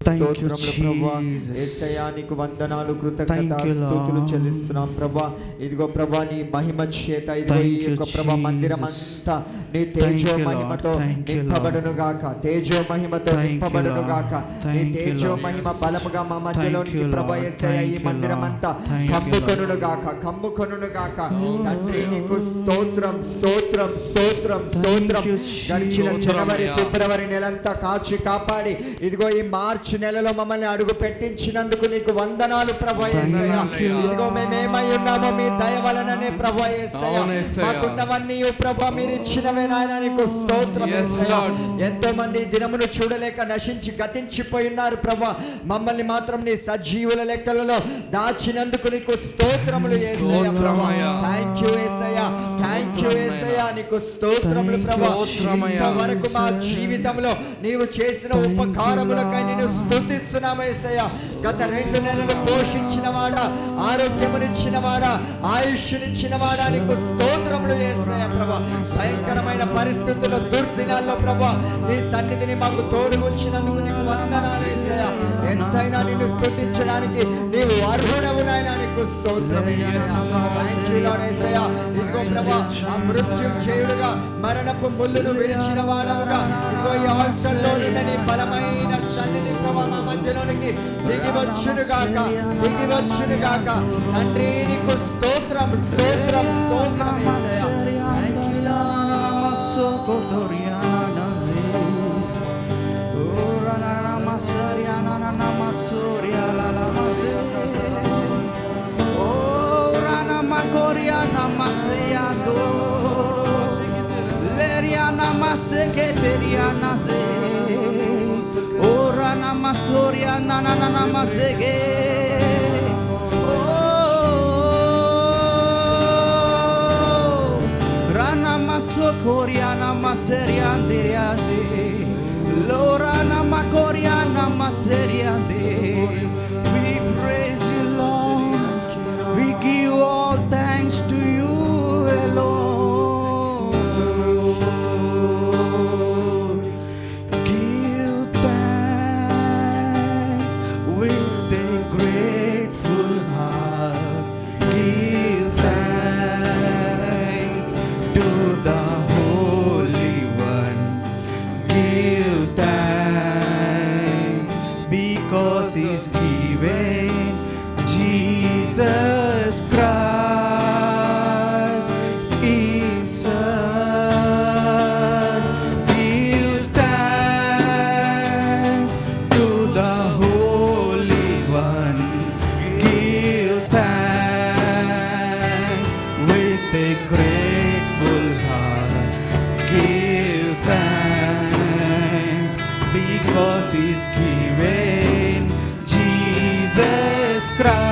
స్తోత్రములు ప్రభువా. యేసయ్యా నీకు వందనాలు, కృతజ్ఞత స్తుతులు చెల్లిస్తున్నాం ప్రభువా. ఇదిగో ప్రభువా నీ మహిమ చేత ఇదిగో ఈ యొక్క ప్రభువా మందిరం అంతా నీ తేజో మహిమతో నింపబడును గాక, తేజో మహిమతో నింపబడును గాక. నీ తేజో మహిమ బలముగా మా మధ్యలోనికి ప్రభువా యేసయ్యా ఈ మందిరం అంతా కమ్ముకొనును గాక, కమ్ముకొనును గాక. తండ్రి నీకు స్తోత్రం, స్తోత్రం, స్తోత్రం, స్తోత్రం. గడిచిన జనవరి ఫిబ్రవరి నెలంతా కాచి కాపాడి ఇదిగో ఈ మార్చి నెలలో మమ్మల్ని అడుగు పెట్టించినందుకు నీకు వందనాలు ప్రభువా యేసయ్యా. ఇదిగో మేమేమై ఉన్నామో మీ దయ వలననే ప్రభువా యేసయ్యా. మాకున్నవన్నీ ప్రభువా మీరు ఇచ్చినవే నాయన, నీకు స్తోత్రం యేసయ్యా. ఎంతో మంది దినమును చూడలేక నశించి గతించిపోయి ఉన్నారు ప్రభువా. మమ్మల్ని మాత్రం నీ సజీవుల లెక్కలలో దాచినందుకు నీకు స్తోత్రములు యేసయ్యా ప్రభువా. థాంక్యూ యేసయ్యా, థాంక్యూ యేసయ్యా, నీకు స్తోత్రములు ప్రభువా. ఇంతవరకు మా జీవితంలో నీవు చేసిన ఉపకారములకై నేను స్తుతిస్తున్నాము యేసయ్యా. గత 2 నెలలు పోషించిన వాడా, ఆరోగ్యమునిచ్చిన వాడా, ఆయుష్నిచ్చిన వాడా, నీకు స్తోత్రములు యేసయ్యా ప్రభువా. భయంకరమైన పరిస్థితుల్లో దుర్దినాల్లో ప్రభువా నీ సన్నిధిని మాకు తోడుకొచ్చినందుకు నీకు వందనాలు యేసయ్యా. ఎంతైనా నిన్ను స్తుతించడానికి నీవు అర్హుడవు నాయనా, నీకు స్తోత్రం యేసయ్యా. థాంక్యూ లార్డ్ యేసయ్యా. ఇదిగో ప్రభువా ఆ మృత్యుంజయుడుగా మరణపు ముళ్ళును విరిచిన వాడవుగా ఇదిగో ఈ ఆల్టర్లో నుండి నీ బలమైన సన్నిధి ప్రభువా మా మధ్యలోనికి దిగి వచ్చును గాక, దిగి వచ్చును గాక. తండ్రి నీకు స్తోత్రం, స్తోత్రం, స్తోత్రం యేసయ్యా. Thank you lord. Ora namasoria na na na namasege. Oh, rana masokoria namaseria ndiriande. Lora namakoria namaseriande. We praise you, Lord. We give all thanks to you alone. Jesus Christ is Son. Give thanks to the Holy One. Give thanks with a grateful heart. Give thanks because He's given Jesus Christ.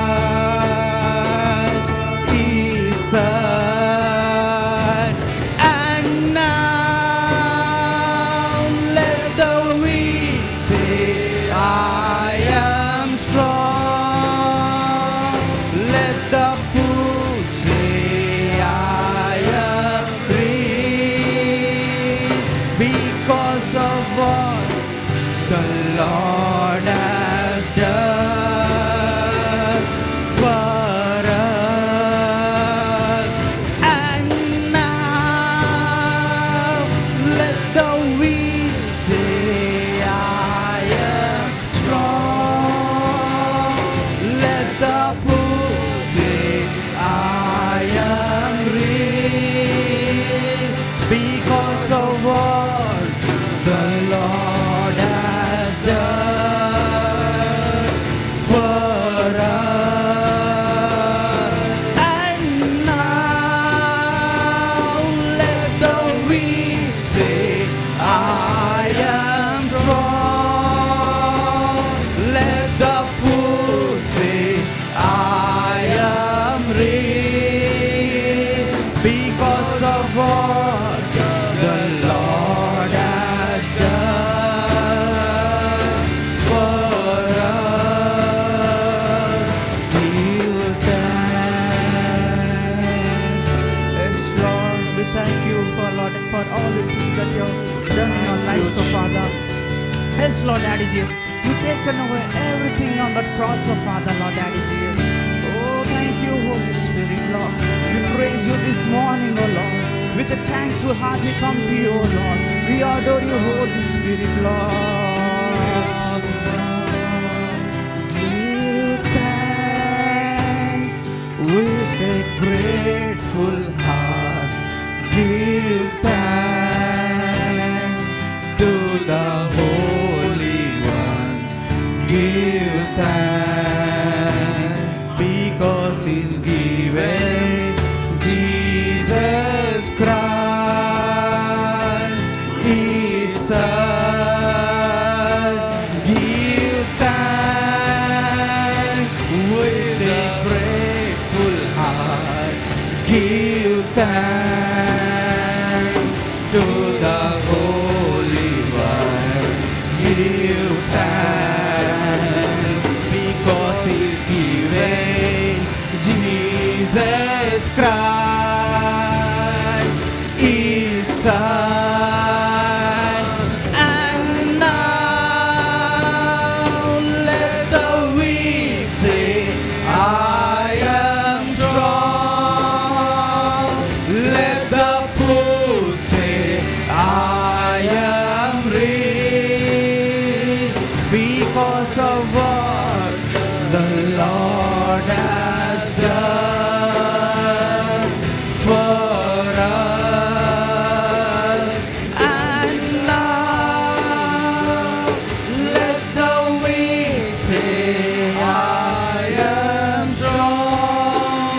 away everything on that cross, oh Father, Lord, Daddy Jesus. Oh, thank you, Holy Spirit, Lord. We praise you this morning, oh Lord. With a thankful heart we come to you, oh Lord. We adore you, Holy Spirit, Lord. Give thanks with a grateful heart. Give thanks to the Holy One. Give thanks because He's given Jesus Christ, His Son. Give thanks with a grateful heart. Give thanks to the Holy One. Give thanks because He's given Jesus Christ, His Son. And now let the weak say, I am strong. Let the poor say, I am rich because of what the Lord has done for us. And now let the weak say, I am strong.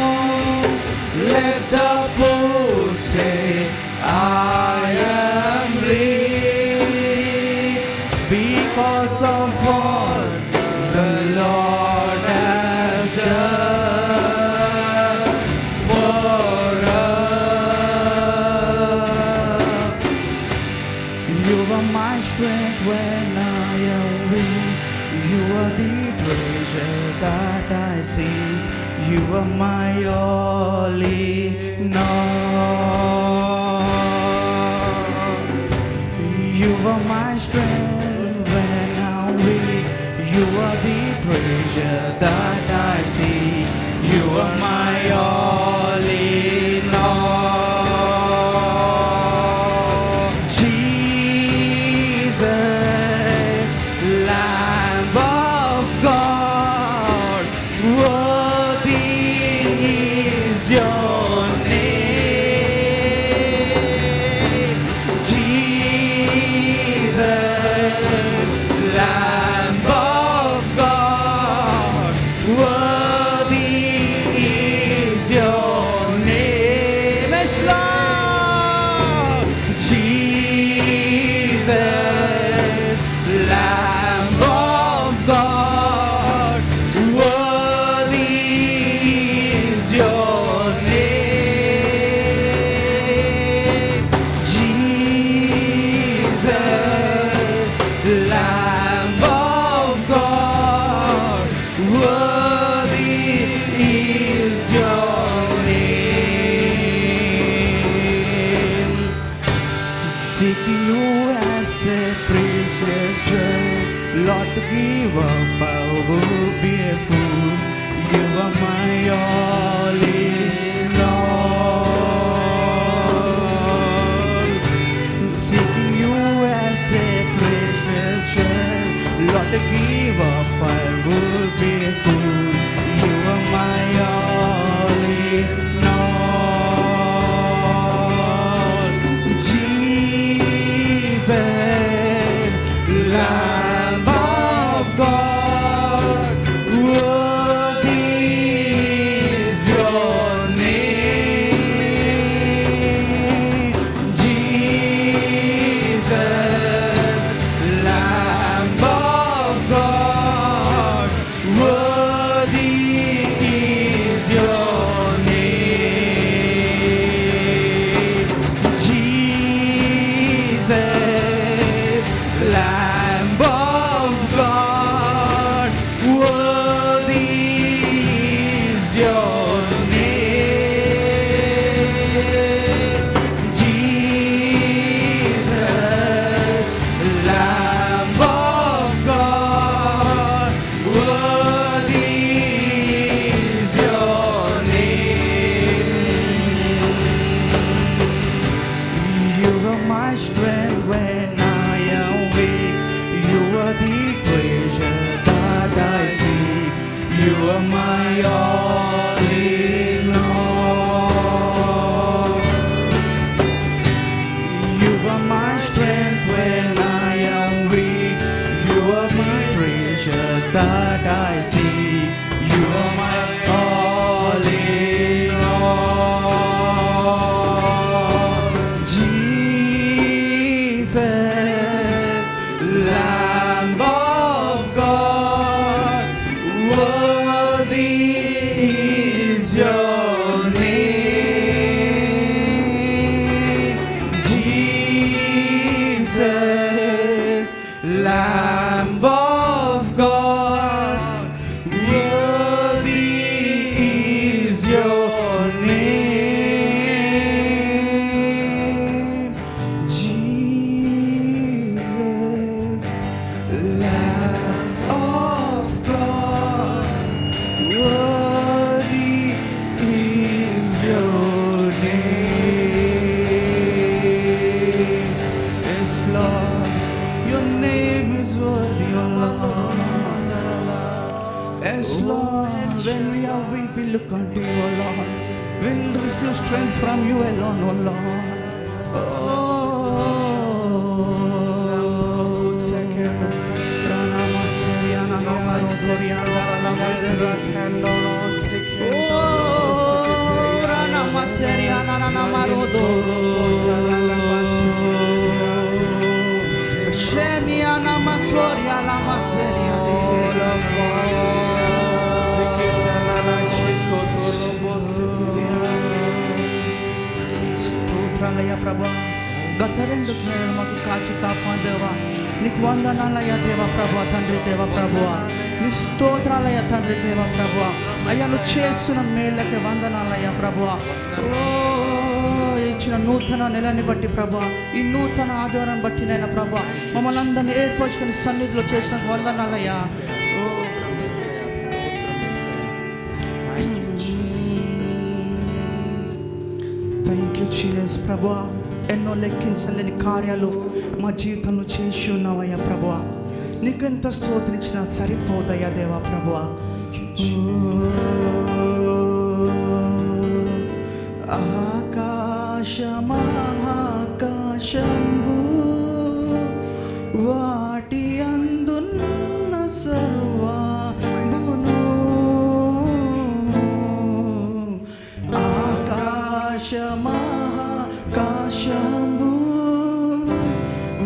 Let the poor say, I am rich because of what the Lord has done for us. You are my strength when I am weak. You are the treasure that I see. You are my all in all. You are my strength when I'm weak. You are the treasure that I see. You are my all in all. Jesus, Lamb of God, worthy is your name. Jesus, Lamb of God, worthy is your name. Yes, Lord. Jesus, Lamb of God, worthy is your name. Jesus, Lamb of God, worthy is your name. Seeking you as a precious gem, Lord, to give up I would be a fool. You are my all in all. Seeking you as a precious gem, Lord, to give up I would be a fool. You are my all in all. Jesus, Lamb of God, worthy is your name. Jesus, Lamb of God, worthy are my all in all. You are my strength when I am weak. You are my treasure that I see. You are my all in all. Jesus, Lamb of God, worthy is your name. Jesus, Lamb of God, worthy is your name. Jesus, Lamb of God, worthy is your name. Yes, Lord, your name is worthy, O Lord. Yes, Lord, when we are weak, we look unto you, O Lord. We will receive strength from you alone, O Lord. స్తోత్రాలయ ప్రభా, గత 2 దినాలు మాకు కాచి కాపాడేవా, నీకు వందనాలయ దేవ ప్రభా, తండ్రి దేవ ప్రభువా, నీ స్తోత్రాలయ తండ్రి దేవ ప్రభువా. అయ్యా, నువ్వు చేస్తున్న మేళ్ళకి వందనాలయ ప్రభువా. ఓ ఇచ్చిన నూతన నెలని బట్టి ప్రభా, ఈ నూతన ఆధారం బట్టి నైనా ప్రభా, మమ్మల్ని అందరినీ ఏర్పరచుకొని సన్నిధిలో చేసిన వందనాలయ్యా. థ్యాంక్ యూ జీసస్ ప్రభువా. ఎన్నో లెక్కించలేని కార్యాలు మా జీవితంలో చేసి ఉన్నావయ్యా ప్రభువా. నీకెంత స్తోత్రించినా సరిపోదయ్యా దేవా ప్రభువా. ఆకాశమహాకాశంబు వాటి అందున్న సర్వమును, ఆకాశమహాకాశంబు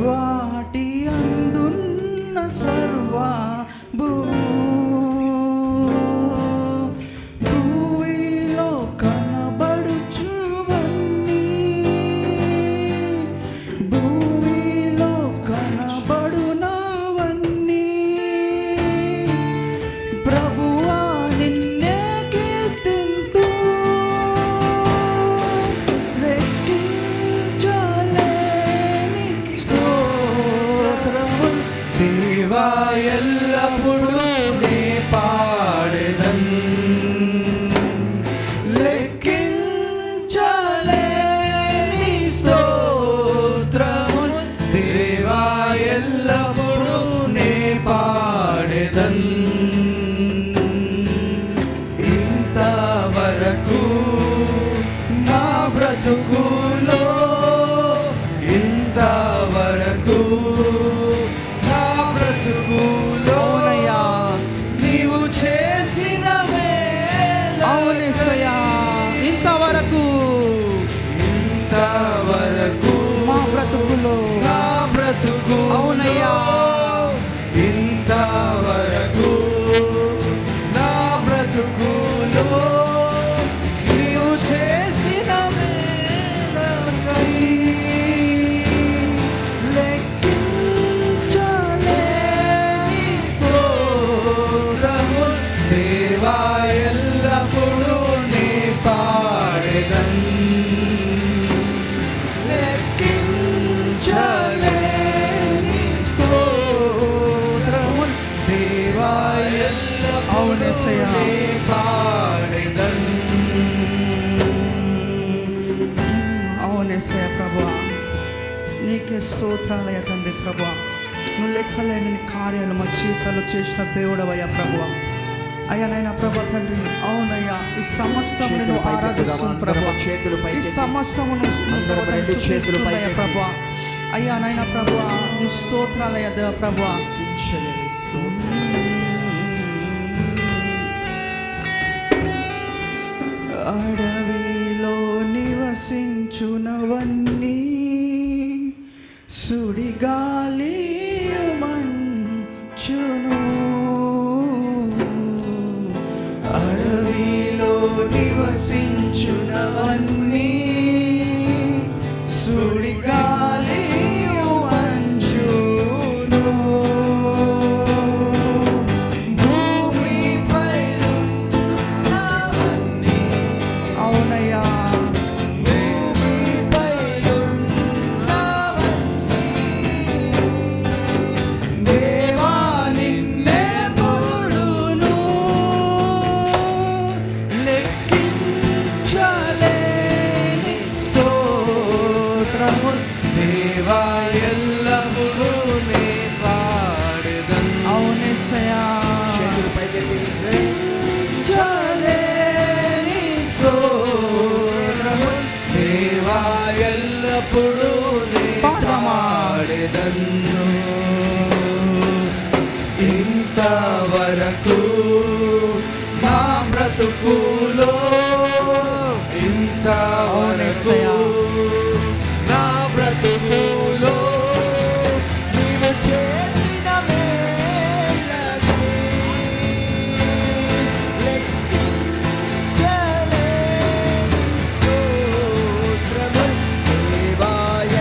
వాటి అందున్న సర్వమును, భూమిలో కనబడుచువన్నీ, భూమిలో కనబడునవన్నీ ప్రభువా నిన్నే కీర్తింతు, లెక్కించలేని స్తోత్రము దేవా, ఎల్లప్పుడూ నే పాడెదన్. లెక్కించలేని స్తోత్రము దేవా, ఎల్లప్పుడూ నే పాడెదన్. ఇంతవరకు నా బ్రతుకులో, ఇంతవరకు నా బ్రతుకులోనయ్యా నీవు చేసిన మేలవునిసయ్యా. ఇంతవరకు, ఇంతవరకు మా బ్రతుకులో, నా బ్రతుకు అవునయ్యా, ఇంతవరకు నా బ్రతుకులో నీవు చేసిన మేలకై లెక్కించలేని స్తోత్రము దేవా, ఎల్లప్పుడూ నే పాడెదన్. లెక్కించలేని స్తోత్రము దేవా, ఎల్లప్పుడూ నే పాడెదన్. అవునేసయ్య ప్రభువా, నీకే స్తోత్రాలయ తండ్రి ప్రభువా. నువ్వు లెక్కలేని కార్యాలు మా జీవితాల్లో చేసిన దేవుడవయ్యా ప్రభువా. అయ్యా నాయన ప్రభా తండ్రి, అవునయ్యా ఈ సమస్తమును చేతులు పైకెత్తుదాం, ఆరాధిస్తుంది అందరం ప్రభా. చేతులు ఈ పైకెత్తి సమస్తమును అందరం రెండు చేతులు పైకెత్తి. ప్రభా. అయ్యా నాయన ప్రభా నీ స్తోత్రాలయ దేవ ప్రభా. లెక్కించలేని స్తోత్రం. అడవిలో నివసించునవన్నీ సుడిగాలి మంచును, అడవిలో నివసించునవన్నీ సుడిగాలి మంచును, భూమిపై ఉన్నవన్నీ, అవునయ్యా భూమిపై ఉన్నవన్నీ దేవా నిన్నే పొగడును, లెక్కించలేని స్తోత్రము దేవా ఎల్లప్పుడూ నే పాడెదను. అవునేసయ్యా చేతులు పైకెత్తి లెక్కించలేని స్తోత్రము దేవా ఎల్లప్పుడూ నే పాడెదను. ఇంతవరకు నా బ్రతుకులో, ఇంతవరకు నా బ్రతుకులో నీవు చేసిన మేళ్ళకి లెక్కించలేని స్తోత్రము దేవా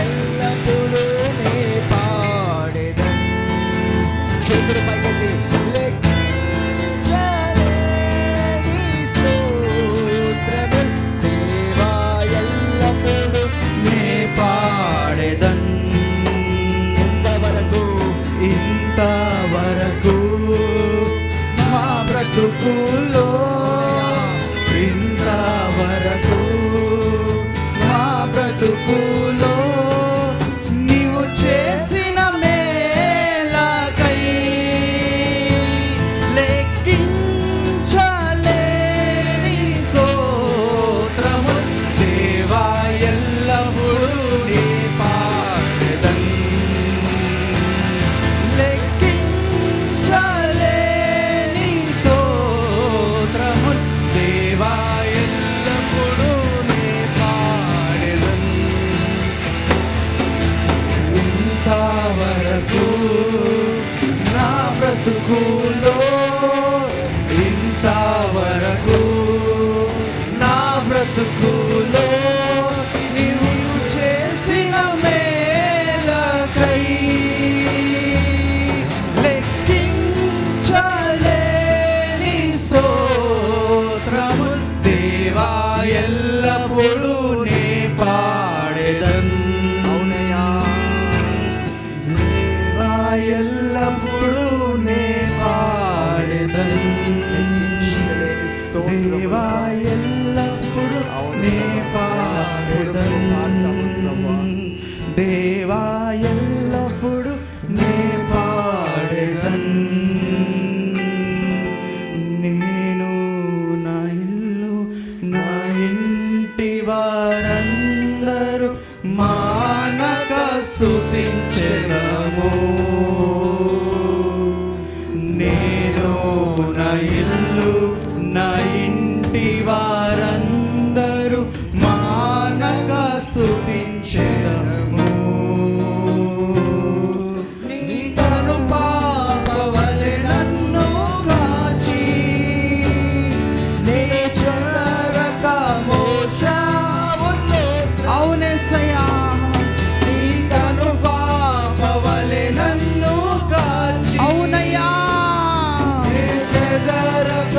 ఎల్లప్పుడూ నే పాడెదను. చేతులు పైకెత్తి లెక్కించలేని స్తోత్రము దేవా ఎల్లప్పుడూ నే పాడెదను. ఇంతవరకు మా బ్రతుకులో, ఇంతవరకు మా బ్రతుకులో నీవు చేసిన మేలకై లెక్కించలేని స్తోత్రము దేవా ఎల్లప్పుడూ నీ పాడెదను. లెక్కించలేని స్తోత్రము దేవా ఎల్లప్పుడూ నీ పాడెదను. ఇంతవరకు నా బ్రతుకులో, ఇంతవరకు నా బ్రతుకులో నీవు చేసిన మేలకై లెక్కించలేని స్తోత్రము దేవా ఎల్లప్పుడూ నే పాడెదను. అవునయ్యా దేవా ఎల్లప్పుడూ నే పాడెదను. లెక్కించలేని స్తోత్రం. దేవా ఎల్లప్పుడూ నే పాడెదను. దేవా ఎల్లప్పుడూ నే పాడెదను. నేను నా ఇల్లు నా ఇంటి వారందరూ మానక స్తుతించెదము. నేను నా ఇల్లు నా ఇంటి వారందరూ మానక స్తుతించెదము. నీ కను పాపవలె నన్ను కాచి నే చెదరక మోసావు స్తోత్రం. అవునేసయ్యా నీ కను పాపవలె నన్ను కాచి, అవునయ్యా నే చెదరక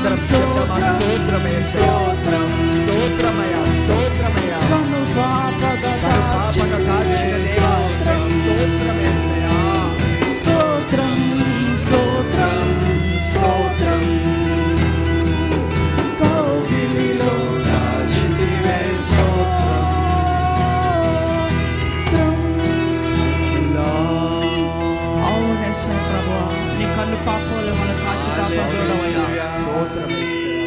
అందరం చెప్దామా? స్తోత్రం యేసయ్యా, స్తోత్రమయ్యా, స్తోత్రమయ్యా. కనుపాపగా కాచిన దేవా స్తోత్రం యేసయ్యా. స్తోత్రం స్తోత్రం స్తోత్రం కౌగిలిలో దాచితివే స్తోత్రం. అవునేసే ప్రభువా, నీ కన్ను పాపంలో మన కాచి కాపాడవయ్యా. స్తోత్రం యేసయ్యా,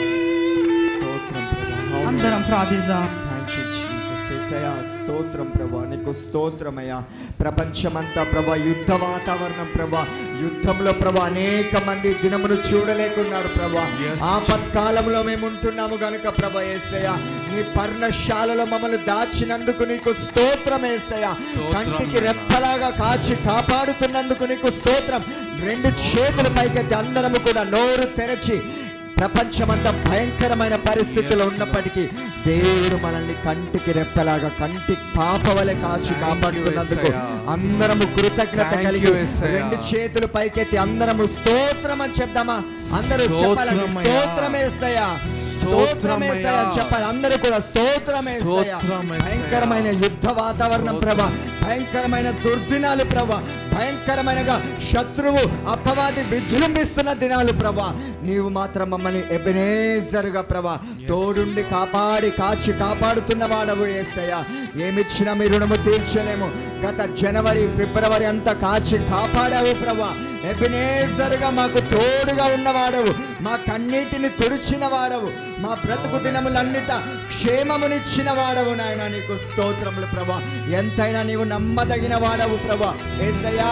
స్తోత్రం ప్రభా. అందరం ప్రార్థిద్దాం. Thank you Jesus. యేసయ్యా స్తోత్రం ప్రభా, నీకు స్తోత్రమయ్యా. ప్రపంచమంతా ప్రభా యుద్ధ వాతావరణం ప్రభా, యుద్ధంలో ప్రభా అనేక మంది దినమును చూడలేకున్నారు ప్రభా. ఆపత్కాలంలో మేము ఉంటున్నాము గనుక ప్రభా యేసయ్యా, నీ పర్ణశాలలో మమ్మల్ని దాచినందుకు నీకు స్తోత్రం యేసయ్యా. కంటికి రెప్పలాగా కాచి కాపాడుతున్నందుకు నీకు స్తోత్రం. రెండు చేతుల పైకెత్తి అందరము కూడా నోరు తెరచి, ప్రపంచమంతా భయంకరమైన పరిస్థితుల్లో ఉన్నప్పటికీ దేవుడు మనల్ని కంటికి రెప్పలాగా కంటి పాప వలె కాచి కాపాడుతున్నందుకు అందరము కృతజ్ఞత కలిగి రెండు చేతులు పైకెత్తి అందరము స్తోత్రం అని చెప్దామా? అందరూ చెప్పాలండి, స్తోత్రమేసయ్యా, స్తోత్రమేసయ్యా చెప్పాలి అందరూ కూడా, స్తోత్రమేసయ్యా. భయంకరమైన యుద్ధ వాతావరణం ప్రభా, భయంకరమైన దుర్దినాలు ప్రభా, భయంకరమైనగా శత్రువు అపవాది విజృంభిస్తున్న దినాలు ప్రభా, నీవు మాత్రం మమ్మల్ని ఎబెనేజరుగా ప్రభా తోడుండి కాపాడి కాచి కాపాడుతున్న వాడవు యేసయ్యా. ఏమిచ్చినా మీ రుణము తీర్చలేము. గత జనవరి ఫిబ్రవరి అంతా కాచి కాపాడావు ప్రభా. ఎబెనేజరుగా మాకు తోడుగా ఉన్నవాడవు, మా కన్నీటిని తుడిచిన వాడవు, మా బ్రతుకు దినములన్నిట క్షేమమునిచ్చిన వాడవు నాయన. నీకు స్తోత్రములు ప్రభా. ఎంతైనా నీవు నమ్మదగిన వాడవు ప్రభా యేసయ్యా.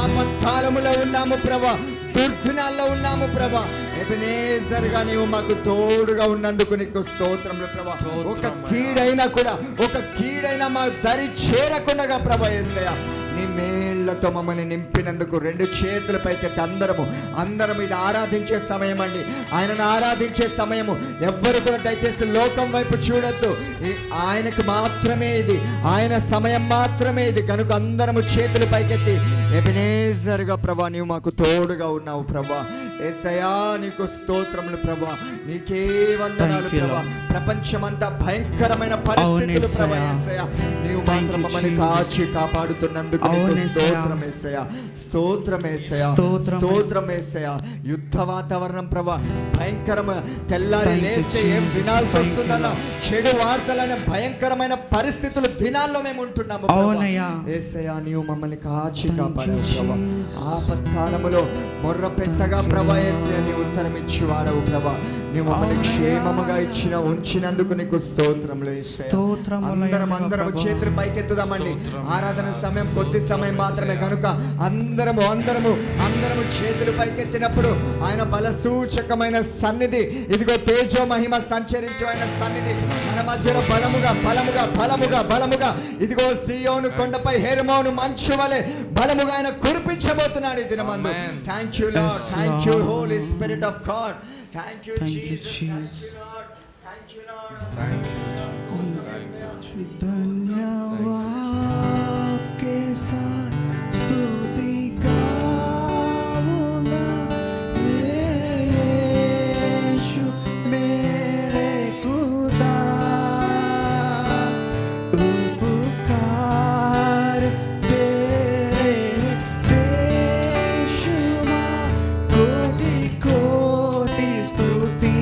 ఆపత్కాలములో ఉన్నాము ప్రభా, దుర్దినాల్లో ఉన్నాము ప్రభా. ఎబెనేజరుగా నీవు మాకు తోడుగా ఉన్నందుకు నీకు స్తోత్రములు ప్రభా. ఒక కీడైనా మా దరి చేరకుండా ప్రభా యేసయ్యా, నీ మేళ్లతో మమ్మల్ని నింపినందుకు రెండు చేతుల పైకెత్తి అందరము ఇది ఆరాధించే సమయం అండి. ఆయనను ఆరాధించే సమయము. ఎవ్వరు కూడా దయచేసి లోకం వైపు చూడొద్దు. ఆయనకు మాత్రమే ఇది, ఆయన సమయం మాత్రమే ఇది. కనుక అందరము చేతులు పైకెత్తి, ఎబెనేజరుగా ప్రభా నీవు మాకు తోడుగా ఉన్నావు ప్రభా యేసయ్యా. నీకు స్తోత్రములు ప్రభా, నీకే వందనాలు ప్రభా. ప్రపంచమంతా భయంకరమైన పరిస్థితులు ప్రభా యేసయ్యా, నీవు మాత్రం మమ్మల్ని కాచి కాపాడుతున్నందుకు స్తోత్రం యేసయ్యా, స్తోత్రం యేసయ్యా, స్తోత్రం యేసయ్యా. యుద్ధ వాతావరణం ప్రభా, భయంకరమైన తెల్లారి లేస్తే ఏం వినాల్సి వస్తుందన్న చెడు వార్తలనే భయంకరమైన పరిస్థితులు దినాల్లో మేము ఉంటున్నాము యేసయ్యా. నీవు మమ్మల్ని కాచి కాపాడావు ప్రభా. ఆపత్కాలములో మొర్ర పెట్టగా ప్రభా యేసయ్యా, నీ ఉత్తరం ఇచ్చి వాడవు ప్రభా. నీవు మమ్మల్ని క్షేమముగా ఉంచినందుకు నీకు స్తోత్రములు యేసయ్యా. అందరం చేతులు పైకెత్తుదామండి. ఆరాధన సమయం కొద్ది సమయం మాత్రమే కనుక అందరము చేతులు పైకెత్తినప్పుడు ఆయన బల సూచకమైన సన్నిధి, ఇదిగో తేజో మహిమ సంచరించు ఆయన సన్నిధి మన మధ్యలో బలముగా ఇదిగో సియోను కొండపై హెర్మోను మంచు వలె బలముగా ఆయన కురిపించబోతున్నాడు ఈ దినమందు. Thank you Lord, thank you Holy Spirit of God, thank you Jesus, thank you Lord. धन्यवाद के साथ स्तुति गाऊंगा यीशु मेरे खुदा, उपकार तेरे बेशुमार, कोटि कोटि स्तुति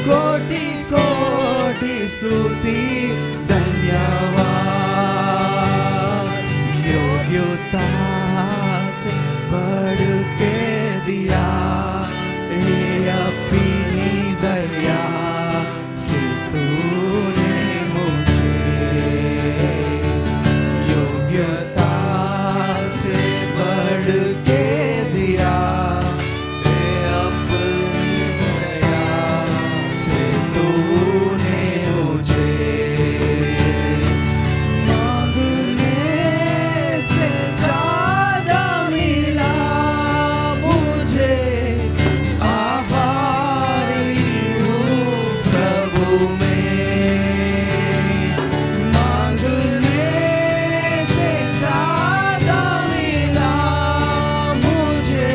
कोटि कोटि स्तुति धन्यवाद। योग्यता से बढ़ के दिया ये अपनी दया से तूने मुझे। योग्यता से बढ़ के दिया ये अपनी दया से तूने मुझे। मांगने से ज्यादा मिला मुझे, आभारी हूँ प्रभु में। मांगने से ज्यादा मिला मुझे,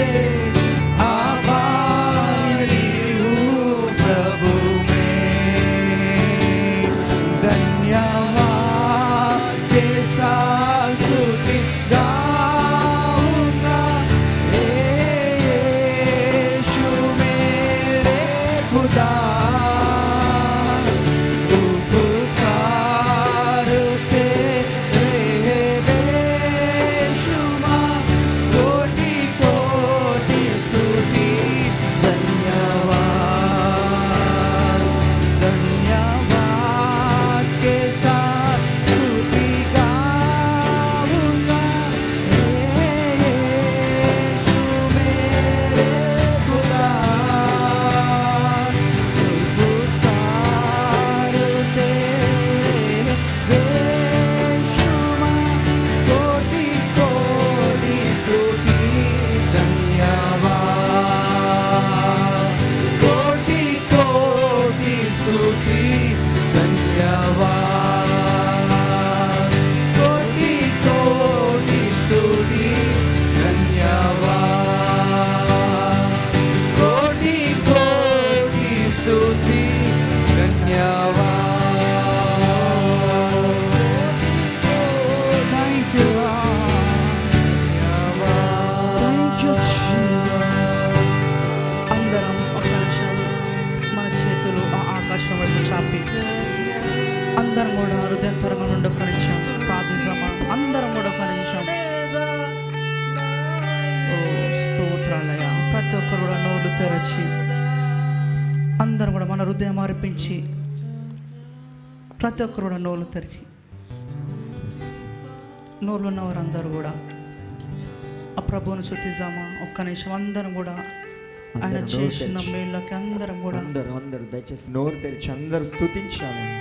आभारी हूँ प्रभु में। धन्यवाद के साथ स्तुति गाऊंगा, यीशु मेरे खुदा। उपकार तेरे बेशुमार, कोटि कोटि स्तुति धन्यवाद। धन्यवाद के साथ स्तुति गाऊंगा, यीशु मेरे खुदा। उपकार तेरे बेशुमार, कोटि कोटि स्तुति धन्यवाद। कोटि कोटि स्तुति धन्यवाद। कोटि कोटि स्तुति धन्यवाद। कोटि कोटि स्तुति धन्यवाद। Thank you, Lord. Thank you, Jesus. అందరం ఒక నిమిషం మన చేతులు ఆ ఆకాశం వైపు చాపి అందరం కూడా హృదయంతరంగా నుండి ఒక నిమిషం ప్రార్థిస్తామా? అందరం కూడా ఒక నిమిషం. ఓ స్తోత్రాలయ. ప్రతి ఒక్కరు కూడా నోరు తెరచి అందరం కూడా మన హృదయం అర్పించి ప్రతి ఒక్కరు కూడా నోరు తెరిచి నోళ్ళు ఉన్నవారు అందరూ కూడా ఆ ప్రభువును స్తుతిద్దామా? ఒక్క నిమిషం అందరం కూడా ఆయన అందరూ నోరు చేసిన తెరిచి. మేళ్ళకి అందరం కూడా అందరూ దయచేసి నోరు తెరిచి అందరూ స్తుతించాలని.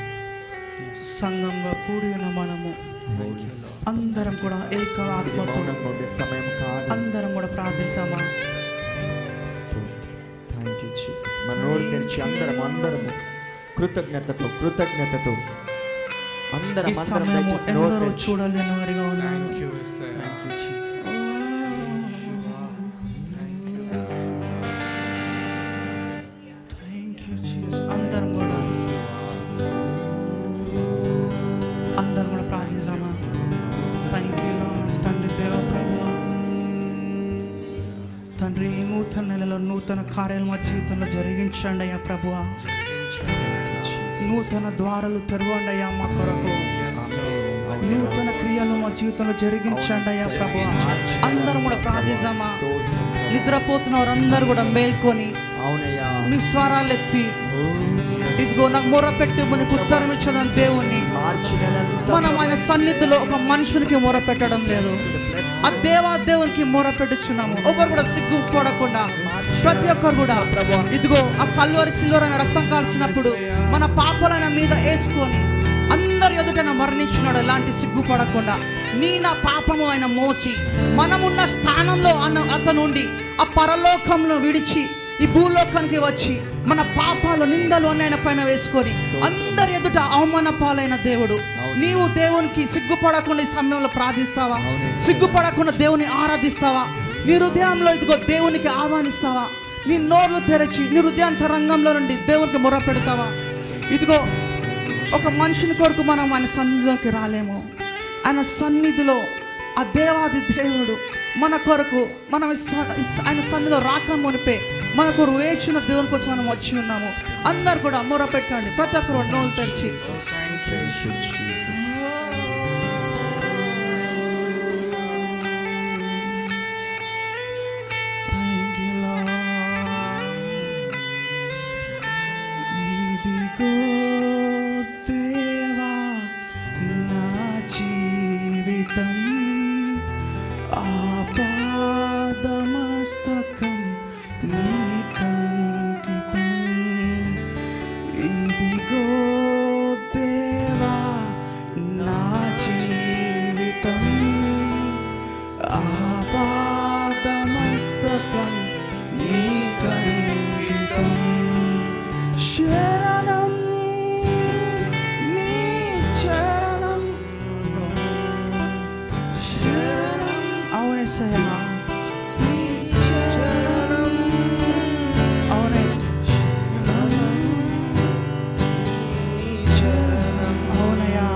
సంఘంగా కూడి ఉన్న మనము అందరం కూడా ఏక ఆత్మతో మౌనంగా ఉండే సమయం కాదు. అందరం కూడా ప్రార్థిస్తామా? Thank you Jesus. మన నోరు తెరిచి అందరము కృతజ్ఞతతో ఈ అందరం సమయము దయచేసి నోరు ఎందరో తెరిచి. చూడలేని వారిగా ఉన్నారు. Thank you, Jesus. Thank you, Jesus. అందరం కూడా ప్రార్థిస్తామా? Thank you lord. తండ్రి దేవ ప్రభువా, తండ్రి ఈ నూతన నెలలో నూతన కార్యాలు మా జీవితంలో జరిగించండి అయ్యా ప్రభువా. నూతన ద్వారాలు తెరవండి అయ్యా మా కొరకు. నూతన క్రియలు మా జీవితంలో జరిగించండి అయ్యా ప్రభువా. అందరం కూడా ప్రార్థిస్తామా? నిద్రపోతున్న వారందరూ కూడా మేల్కొని అవునయ్యా, మీ స్వరాలు ఎత్తి ఇదిగో నాకు మొర పెట్టి మనకు ఉత్తరం ఇచ్చిన దేవుణ్ణి మనం ఆయన సన్నిధిలో ఒక మనుషునికి మొర పెట్టడం లేదు, ఆ దేవునికి మొర పెట్టుచున్నాము. ఎవరు కూడా సిగ్గుపడకుండా ప్రతి ఒక్కరు కూడా ఇదిగో ఆ కల్వరి సిల్వరైన రక్తం కాల్చినప్పుడు మన పాపలైన మీద వేసుకొని అందరి ఎదుటైనా మరణించున్నాడు. ఎలాంటి సిగ్గుపడకుండా నా పాపము ఆయన మోసి మనమున్న స్థానంలో అతను ఉండి ఆ పరలోకంలో విడిచి ఈ భూలోకానికి వచ్చి మన పాపాలు నిందలు ఆయన పైన వేసుకొని అందరి ఎదుట అవమాన పాలైన దేవుడు. నీవు దేవునికి సిగ్గుపడకుండా ఈ సమయంలో ప్రార్థిస్తావా? సిగ్గుపడకుండా దేవుని ఆరాధిస్తావా? నీ హృదయంలో ఇదిగో దేవునికి ఆహ్వానిస్తావా? నీ నోర్లు తెరచి నీ హృదయాంతరంగంలో నుండి దేవునికి మొర పెడతావా? ఇదిగో ఒక మనిషిని కొరకు మనం ఆయన సన్నిధిలోకి రాలేము. ఆయన సన్నిధిలో ఆ దేవాది దేవుడు మన కొరకు మనం ఆయన సన్నిధిలో రాక మునిపే మనకు వేచిన దేవుని కోసం మనం వచ్చి ఉన్నాము. అందరు కూడా మొర పెట్టండి, ప్రతి ఒక్కరు నోళ్ళు తెరిచి. ఇదిగో దేవా నా జీవితం ఆపాదమస్తకం నీకంకితం. ఇదిగో దేవా నా జీవితం ఆపాదమస్తకం నీకంకితం. శరణం నీ చరణం శరణం. అవునేసయ్యా, నీ చరణం. అవునే చరణం. అవునయ్యా,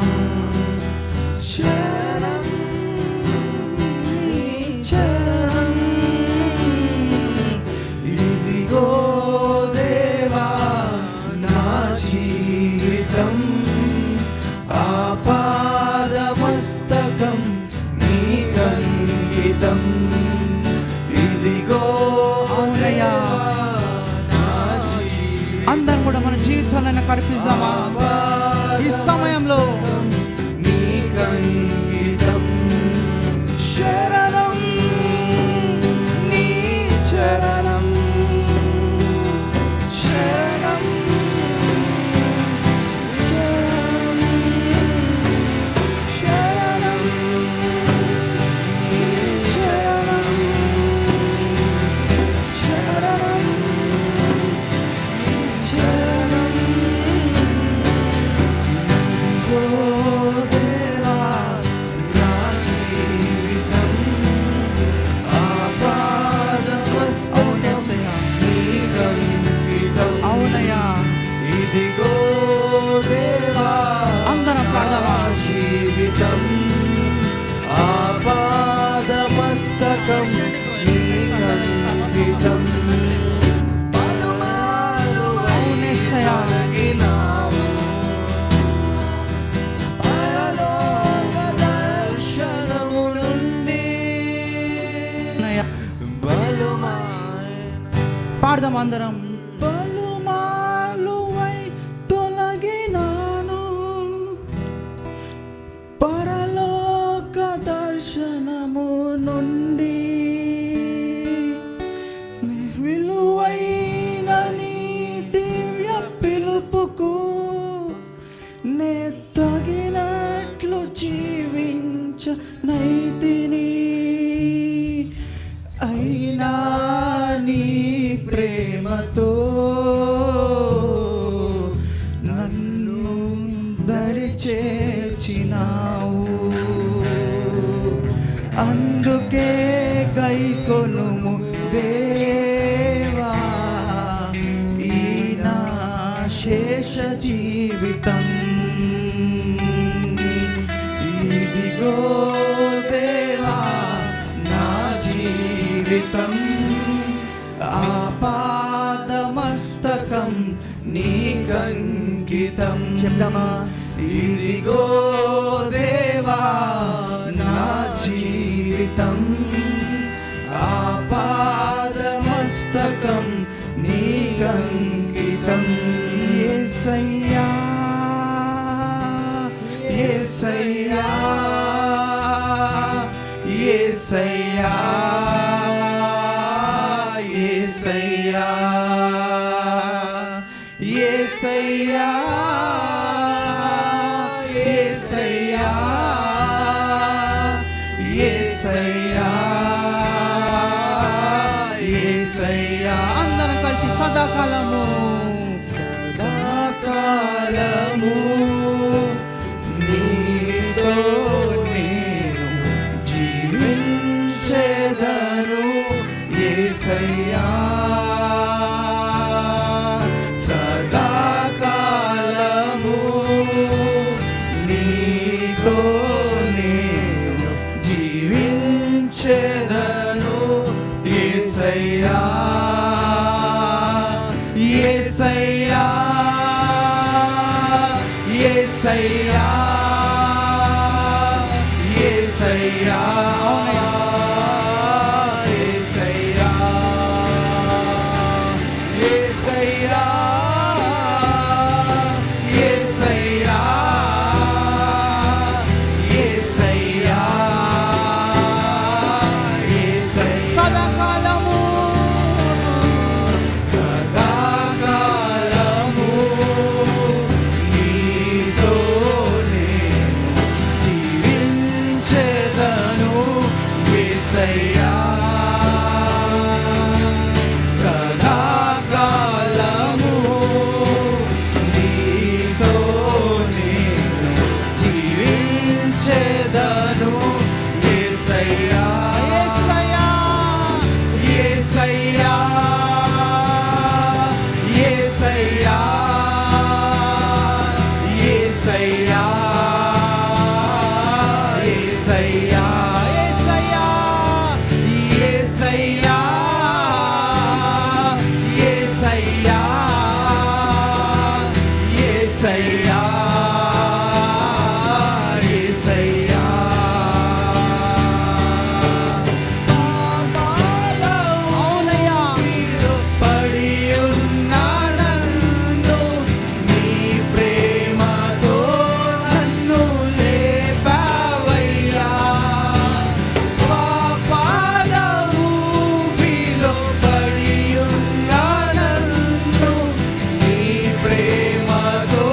శరణం నీ చరణం. ఇదిగో దేవా నా జీవితం ఆపాదమస్తకం నీకంకితం. ఇదిగో అవునయ్యా నా జీవితం. అందరం కూడా మన జీవితాలను కల్పిస్తామా ఈ సమయంలో? నీకంకితం. శరణం నీ చరణం శరణం శరణం శరణం శరణం శరణం శరణం. ఇదిగో దేవా నా జీవితం ఆపాదమస్తకం నీకంకితం. అవునయ్యా, ఇదిగో దేవా అందరం పాడదామా? జీవితం ఆపాదమస్తకం నీకంకితం. అవునేసయ్యా, పరలోక దర్శనము నుండి పాడదాం అందరం. పలుమాలువై తొలగినాను పరలోక దర్శనము నుండి, విలువైన నీ దివ్య పిలుపుకు నే తగినట్లు జీవించ నైతిని. అయినా నీ ప్రేమతో నన్ను దరిచేర్చినావు. అందుకే గైకొనుము దేవా ఈ నా శేష జీవితం. ఇదిగో దేవా నా జీవితం ఆపాదమస్తకం నీకంకితం. చెప్దామా? ఇదిగో దేవా నా జీవితం ఆపాదమస్తకం నీకంకితం. యేసయ్యా యేసయ్యా యేసయ్యా యేసయ్యా యేసయ్యా యేసయ్యా యేసయ్యా యేసయ్యా. అందరం కలిసి సదాకాలము సదాకాలము నీతో నేను జీవించెదను యేసయ్యా. సదాకాలము యేసయ్యా యేసయ్యా యేసయ్యా యేసయ్యా యేసయ్యా యేసయ్యా యేసయ్యా సదాకాలము సదాకాలము నీతో నేను జీవించెదను యేసయ్యా సదాకాలము నీతో నేను జీవించెదను యేసయ్యా యేసయ్యా యేసయ్యా యేసయ్యా యేసయ్యా యేసయ్యా యేసయ్యా యేసయ్యా యేసయ్యా అవునయ్యా పడి ఉన్న నన్ను నీ ప్రేమతో నన్ను లేపావయ్యా పాపాల ఊబిలో పడి ఉన్న నన్ను నీ ప్రేమతో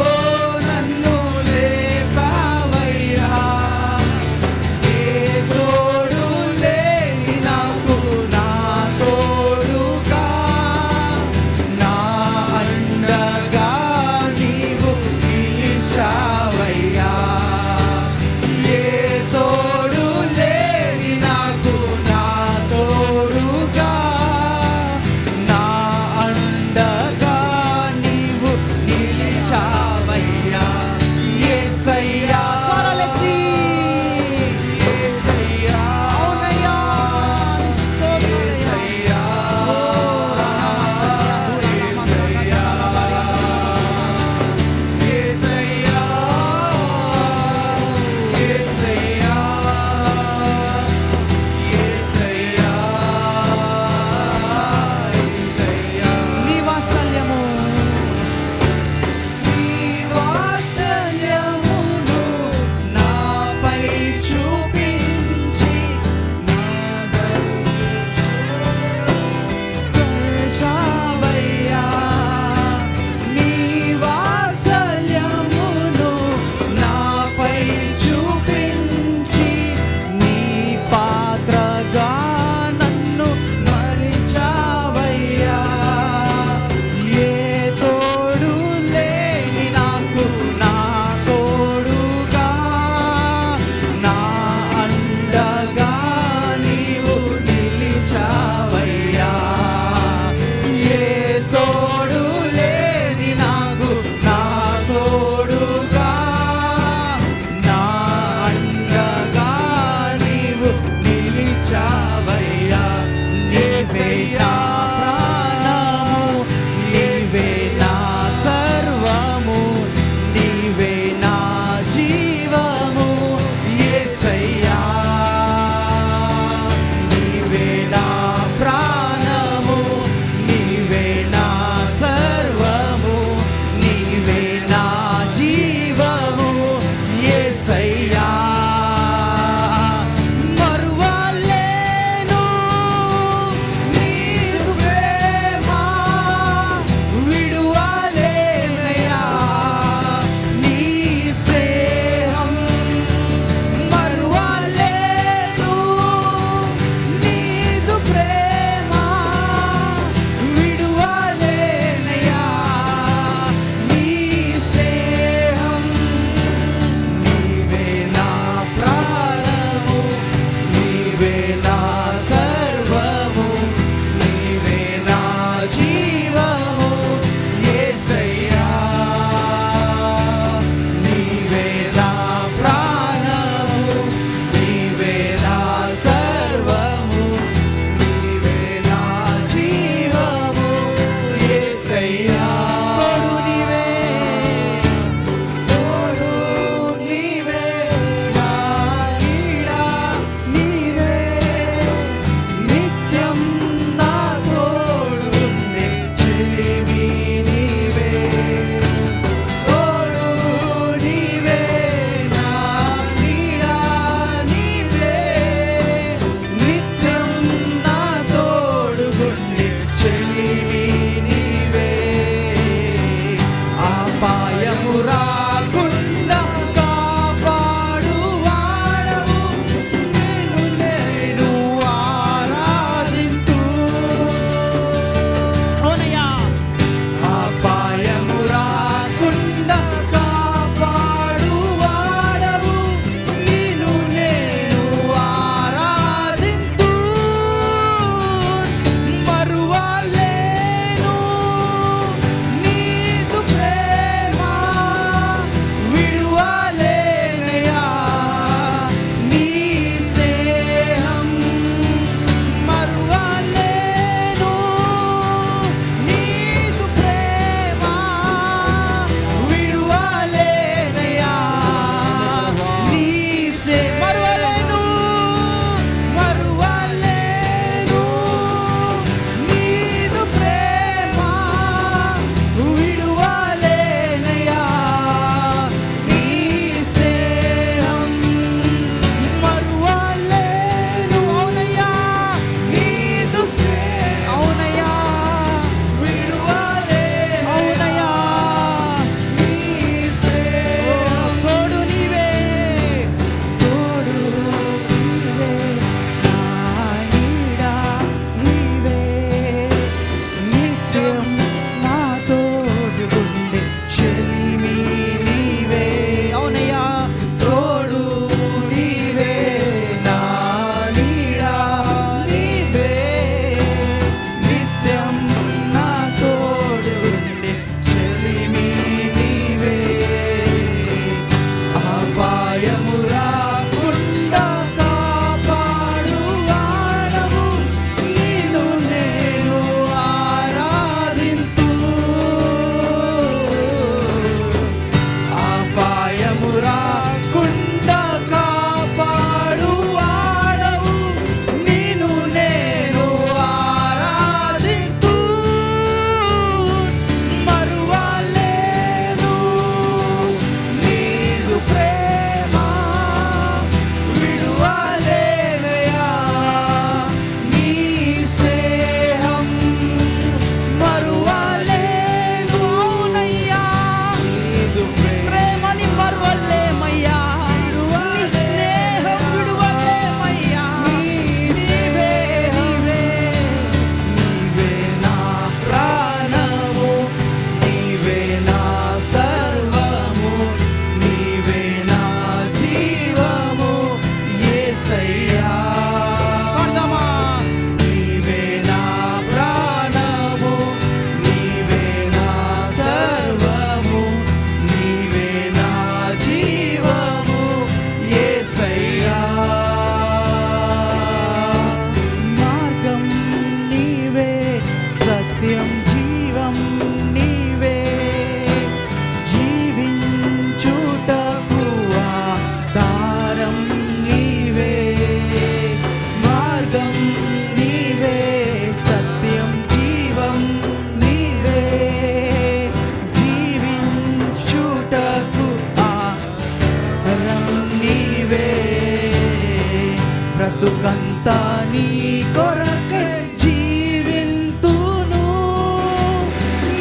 బ్రతుకంతా నీ కొరకే జీవింతును,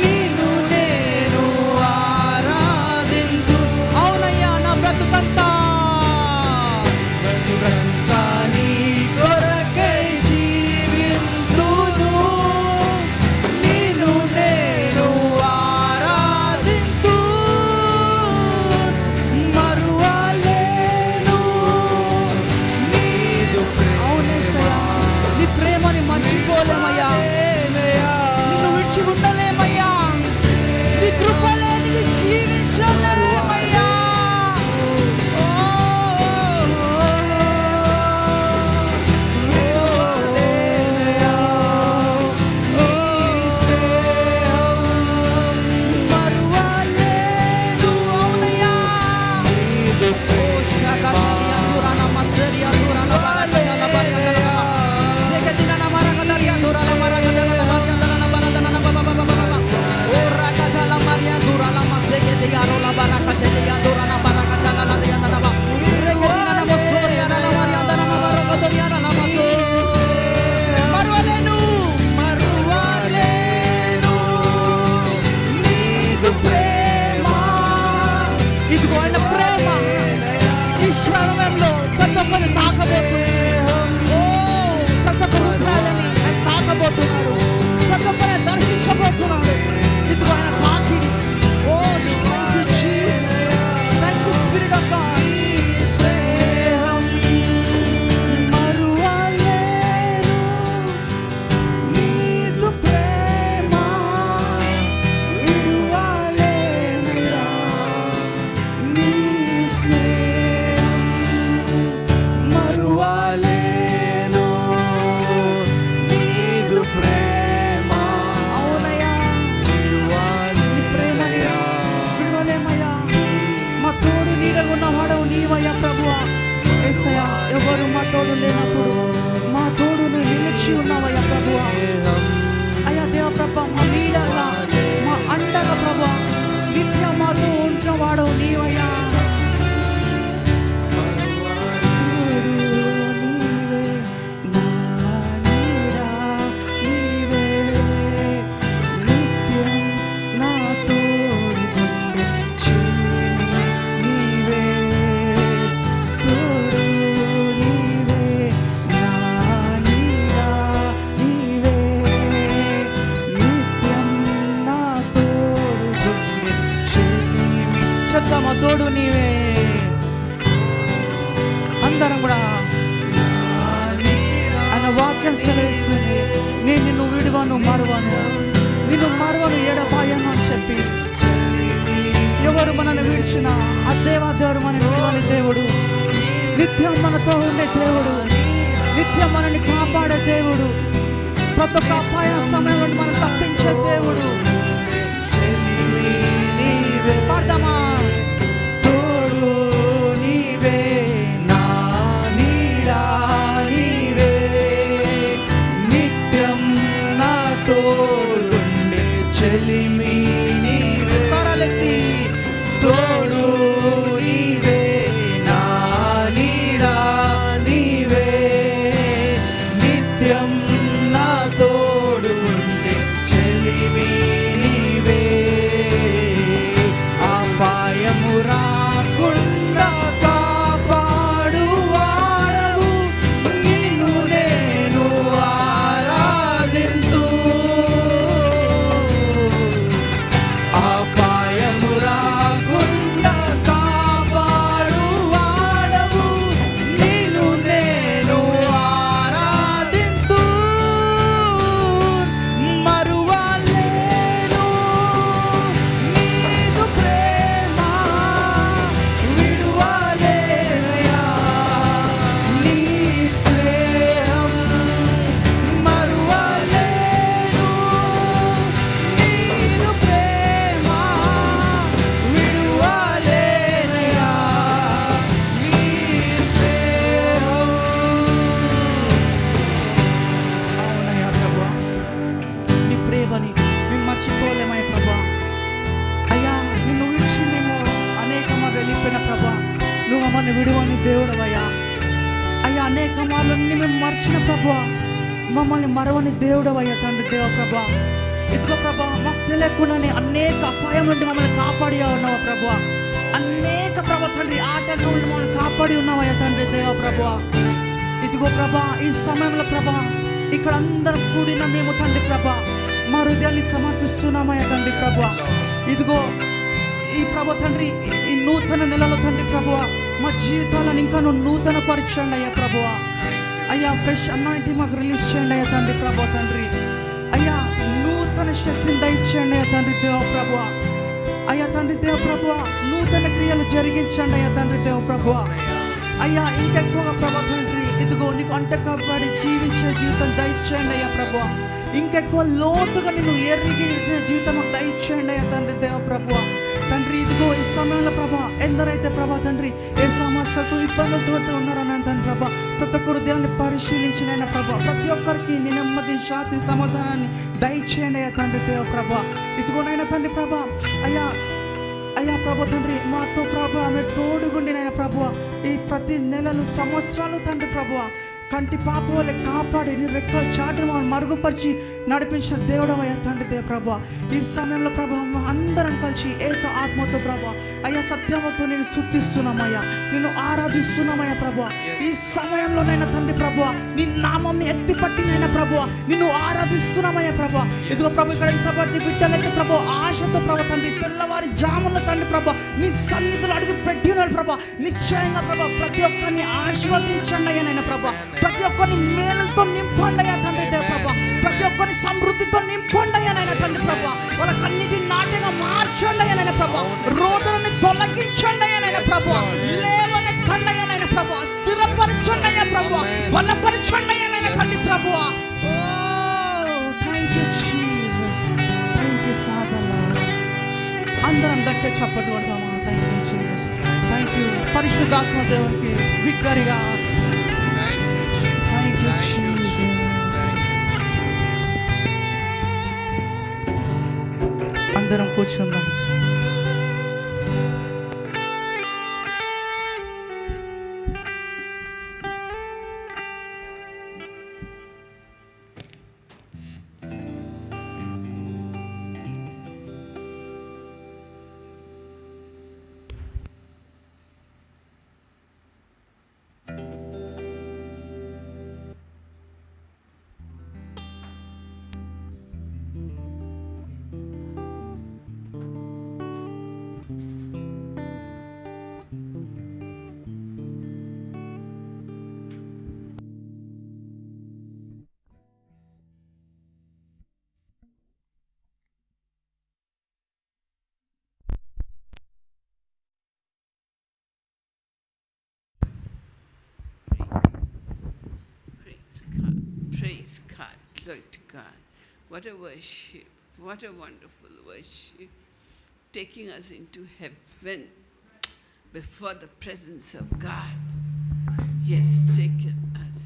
నిన్ను నేను ఆరాధింతు. అవునయ్యా, నా బ్రతుకంతా బ్రతుకంతా నీ కొరకే జీవింతును, నిన్ను నేను ఆరాధింతు. మరువలేను నీదు ప్రేమ. అవునేసయ్యా, నీ ప్రేమని మర్చిపోలేమయ్యా, నిన్ను విడిచి ఉండలేమయ్యా, నీ కృప లేనిది జీవించలేమయ్యా. మరువలేదు, అవునయ్యా. ఓ శకలి అందురాన మసరి అందురాన బరకల బరియల సెగదిన నమరగదరి అందురాల మరగదల బరియల బరదన బబబబబబ. ఓ రకజల మరియ అందురాల మసెగది యారోల బరకజలి అందురాన బరకజల లదయన నబ. రెగదిన నమసోరి అనల మరియ అందన బరగదరి అనల మసో. మరువలేను, మరువలేను నీదు ప్రేమ. ఇదిగో ఆయన ప్రేమ ఈ శ్రమంలో ప్రతి ఒక్కరిని తాకబోతుంది. ఓ, ప్రతి ఒక్క హృదయాలని ఆయన తాకబోతున్నాడు, ప్రతి ఒక్కరిని దర్శించబోతున్నాడు. ఇదిగో ఆయన తాకిడి. ఓ, thank you Jesus, thank you spirit of God. మరువలేను నీదు ప్రేమ, విడువలేనురా నీ స్నేహం. మరువలేను నీదు ప్రేమ. అవునయ్యా, నీ ప్రేమని విడువలేమయ్యా. మా తోడు నీడగా ఉన్నవాడవు నీవయ్యా ప్రభువా. యేసయ్యా, ఎవరు మా తోడు లేనప్పుడు మా తోడును నిలిచి ఉన్నావయ్యా ప్రభువా. అయ్యా దేవ ప్రభా, మా నీడగా మా అండగా ప్రభా నిత్యం మాతో ఉంటున్నవాడవు నీవయ్యా. తోడు నీవే, నా నీడ నీవే, నిత్యం నా తోడుగుండే చెలిమి నీవే. తోడు నీవే, నా నీడ నీవే, నిత్యం నా తోడుగుండే చెలిమి. చెప్తామా, తోడు నీవే. అందరం కూడా ఆయన వాక్యం సెలవిస్తుంది, నేను నిన్ను విడువను మరువను, నిన్ను మరువను ఎడబాయను అని చెప్పి. ఎవరు మనల్ని విడిచినా ఆ దేవాదేవుడు మన విడువని దేవుడు, నిత్యం మనతో ఉండే దేవుడు, నిత్యం మనల్ని కాపాడే దేవుడు, ప్రతి ఒక్క అపాయ సమయం నుండి మనం తప్పించే దేవుడు. పాడదామా? తోడు నీవే, నా నీడ నీవే, నిత్యం నా తోడుండే చెలిమి నీవే. స్వరాలెత్తి. తోడు నీవే, నా నీడ నీవే, నిత్యం నా తోడుండే చెలిమి నీవే. అపాయము రాకుండా కాపాడువాడవు, నిన్ను నేను ఆరాధింతు. అపాయము రాకుండా కాపాడువాడవు, నిన్ను నేను ఆరాధింతు. మరువలేను నీదు ప్రేమ, విడువలేనయ్యా నీ స్నేహం. మరువలేను నీదు ప్రేమ, విడువలేనయ్యా నీ స్నేహం. అవునయ్యా ప్రభువా, నీ ప్రేమని మేము మర్చిపోలేమయ్య ప్రభువా. అయ్యా, నిన్ను విడిచి మేము అనేక మార్లు వెళ్ళిపోయిన ప్రభా, నువ్వు మమ్మల్ని విడువని దేవుడవయ్యా. అయ్యా, అనేక మార్లన్నీ మేము మర్చిన ప్రభా, మమ్మల్ని మరవని దేవుడవయ్యా తండ్రి దేవ ప్రభా. ఇదిగో ప్రభా, మాకు తెలియకుండానే అనేక అపాయం నుండి మమ్మల్ని కాపాడి ఉన్నావా ప్రభా. అనేక ప్రభా తండ్రి ఆటల నుండి మమ్మల్ని కాపాడి ఉన్నావయ్యా తండ్రి దేవ ప్రభా. ఇదిగో ప్రభా, ఈ సమయంలో ప్రభా ఇక్కడ అందరం కూడిన మేము తండ్రి ప్రభా మా హృదయాన్ని సమర్పిస్తున్నామయ్యా తండ్రి ప్రభా. ఇదిగో ఈ ప్రభా తండ్రి, ఈ నూతన నెలలో తండ్రి ప్రభువా మా జీవితాలను ఇంకా నువ్వు నూతన పరచండి అయ్యా ప్రభువా. అయ్యా ఫ్రెష్ అనాయింటింగ్ మాకు రిలీజ్ చేయండి అయ్యా తండ్రి ప్రభా తండ్రి. అయ్యా నూతన శక్తిని దయచేయండి అయ్యా తండ్రి దేవ ప్రభువా. అయ్యా తండ్రి దేవ ప్రభువా, నూతన క్రియలు జరిగించండి అయ్యా తండ్రి దేవ ప్రభువా. అయ్యా ఇంకెక్కువగా ప్రభా తండ్రి, ఇదిగో నీకు అంటకబడి జీవించే జీవితం దయచేయండి అయ్యా ప్రభువా. ఇంకెక్కువ లోతుగా నేను ఎరిగి జీవితం దయచేయండి అయ్యా తండ్రి దేవ ప్రభువా తండ్రి. ఇదిగో ఈ సమయంలో ప్రభా ఎందరైతే ప్రభా తండ్రి ఏ సమస్యలతో ఇబ్బందులతో ఉన్నారని తండ్రి ప్రభా, ప్రతి ఒక్క హృదయాన్ని పరిశీలించిన ప్రభా, ప్రతి ఒక్కరికి నీ నెమ్మది శాంతి సమాధానాన్ని దయచేయండి అయ్యా తండ్రి దేవ ప్రభా. ఇదిగోనైనా తండ్రి ప్రభా, అయ్యా ప్రభా తండ్రి మాతో ప్రభా మీరు తోడుగుండి నైనా ప్రభా ఈ ప్రతి నెలలు సంవత్సరాలు తండ్రి ప్రభా కంటి పాప వల్ల కాపాడి నీ రెక్కల చాటును మమ్మల్ని మరుగుపరిచి నడిపించిన దేవుడవయ్యా తండ్రి దేవ ప్రభా. ఈ సమయంలో ప్రభా అందరం కలిసి ఏక ఆత్మతో ప్రభా అయ్యా సత్యమతో నేను శుద్ధిస్తున్నామయ్యా, నిన్ను ఆరాధిస్తున్నామయ్యా ప్రభా. ఈ సమయంలోనైనా తండ్రి ప్రభా నీ నామంని ఎత్తిపట్టినైనా ప్రభా నిన్ను ఆరాధిస్తున్నామయ్యా ప్రభా. ఇదిగో ప్రభు ఇక్కడ ఇంతమంది బిడ్డలైతే ప్రభా ఆశతో ప్రభా తండ్రి తెల్లవారి జాముల తండ్రి ప్రభా నీ సన్నిధిలో అడిగి పెట్టినారు ప్రభా. నిశ్చయంగా ప్రభా ప్రతి ఒక్కరిని ఆశీర్వదించండి అయ్యా నైనా ప్రభా. ప్రతి ఒక్కరిని మేలుతో నింపండి అయ్యా తండ్రి దేవ ప్రభా. ప్రతి ఒక్కరిని సమృద్ధితో నింపండి అయ్యా నైనా తండ్రి ప్రభా. వాళ్ళకన్నిటిని నాటిగా మార్చండి అయ్యా నైనా ప్రభా. రోదనని తొలగించండి అయ్యా నైనా ప్రభా. లేవని తండ్రి నైనా ప్రభా. స్థిరపరచండి అయ్యా ప్రభా. బలపరచండి అయ్యా నైనా తండ్రి ప్రభా. Thank you Jesus, thank you father lord. అందరం గట్టిగా చప్పట్లు కొడతామా? Thank you Jesus, thank you పరిశుద్ధాత్మ దేవునికి బిగ్గరగా అందరం కూర్చుందాం. Praise God, glory to God. What a worship, what a wonderful worship. Taking us into heaven before the presence of God. Yes, taking us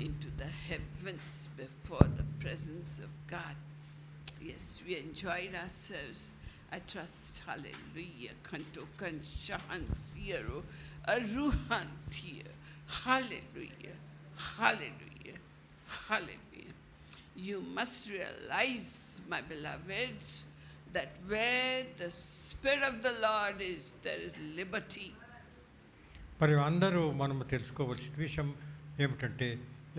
into the heavens before the presence of God. Yes, we enjoyed ourselves. I trust, hallelujah. Kantokan Shahan Siro, Aruhan Tia. Hallelujah, hallelujah. Hallelujah. You must realize, my beloveds, that where the Spirit of the Lord is, there is liberty. మరి అందరూ మనము తెలుసుకోవాల్సిన విషయం ఏమిటంటే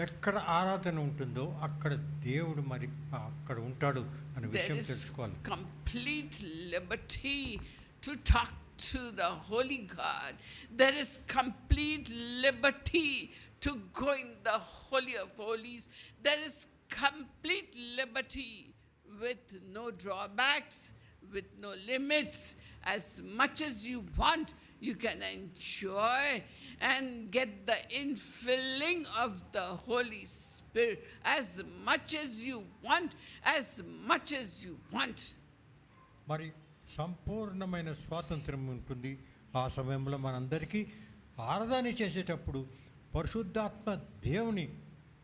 ఎక్కడ ఆరాధన ఉంటుందో అక్కడ దేవుడు మరి అక్కడ ఉంటాడు అనే విషయం తెలుసుకోవాలి. Complete liberty to talk to the Holy God. There is complete liberty to go in the Holy of Holies. There is complete liberty with no drawbacks, with no limits. As much as you want, you can enjoy and get the infilling of the Holy Spirit. As much as you want, as much as you want. మరి సంపూర్ణమైన స్వాతంత్రం ఉంటుంది. ఆ సమయంలో మనందరికీ ఆరాధన చేసేటప్పుడు పరిశుద్ధాత్మ దేవుని